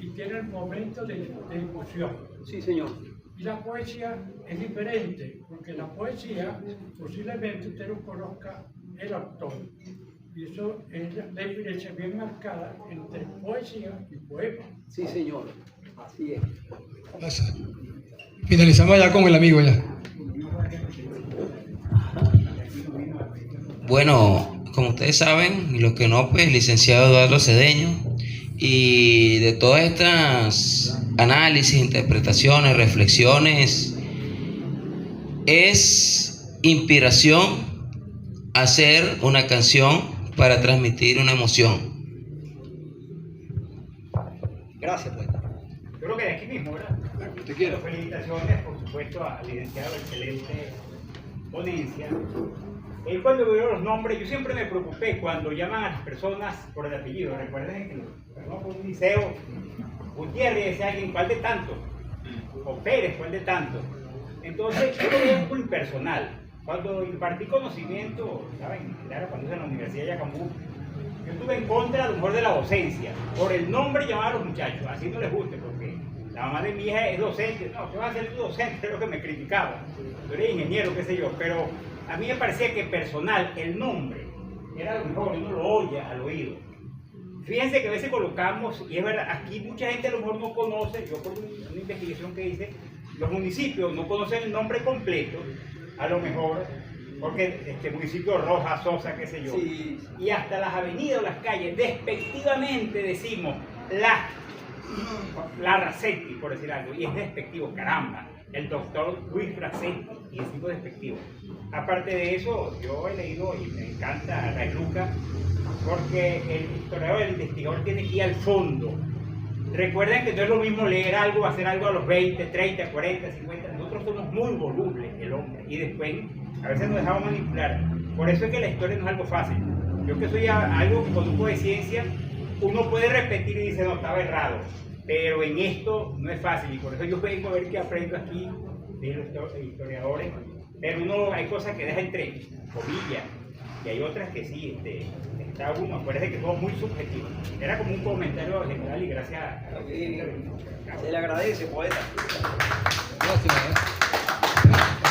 y tiene el momento de emoción. Sí, señor. Y la poesía es diferente, porque la poesía posiblemente usted no conozca el autor. Y eso es la diferencia bien marcada entre poesía y poema. Sí, señor. Así es. Finalizamos ya con el amigo ya. Bueno, como ustedes saben, y los que no, pues licenciado Eduardo Cedeño, y de todas estas análisis, interpretaciones, reflexiones, es inspiración hacer una canción para transmitir una emoción. Gracias, poeta. Yo creo que de aquí mismo, ¿verdad? Te quiero. Felicitaciones, por supuesto, al licenciado, excelente ponencia. Él cuando veo los nombres, yo siempre me preocupé cuando llaman a las personas por el apellido. Recuerden que no por un liceo, Gutiérrez decía alguien, ¿cuál de tanto? O Pérez, ¿cuál de tanto? Entonces, yo lo veo muy impersonal. Cuando impartí conocimiento, ¿saben? Claro, cuando hice en la Universidad de Yacambú, yo estuve en contra a lo mejor de la docencia, por el nombre llamar a los muchachos, así no les guste, porque la mamá de mi hija es docente. No, ¿qué vas a ser tu docente? Es lo que me criticaba. Yo era ingeniero, qué sé yo, pero a mí me parecía que personal, el nombre, era lo mejor, uno lo oye al oído. Fíjense que a veces colocamos, y es verdad, aquí mucha gente a lo mejor no conoce, yo por una investigación que hice, los municipios no conocen el nombre completo, a lo mejor, porque municipio Roja, Sosa, qué sé yo, Sí. y hasta las avenidas o las calles, despectivamente decimos la Racetti, por decir algo, y es despectivo, caramba, el doctor Luis Racetti, y es tipo despectivo. Aparte de eso, yo he leído y me encanta Ray Luca, porque el historiador, el investigador tiene que ir al fondo. Recuerden que no es lo mismo leer algo, hacer algo a los 20, 30, 40, 50. Nosotros somos muy volubles, el hombre, y después a veces nos dejamos manipular. Por eso es que la historia no es algo fácil. Yo que soy algo que conozco de ciencia, uno puede repetir y dice, no, estaba errado. Pero en esto no es fácil, y por eso yo vengo a ver qué aprendo aquí de los historiadores. Pero uno, hay cosas que deja entre comillas, y hay otras que sí, está uno, acuérdese que somos muy subjetivos. Era como un comentario general y gracias a... Se le agradece, poeta. Gracias.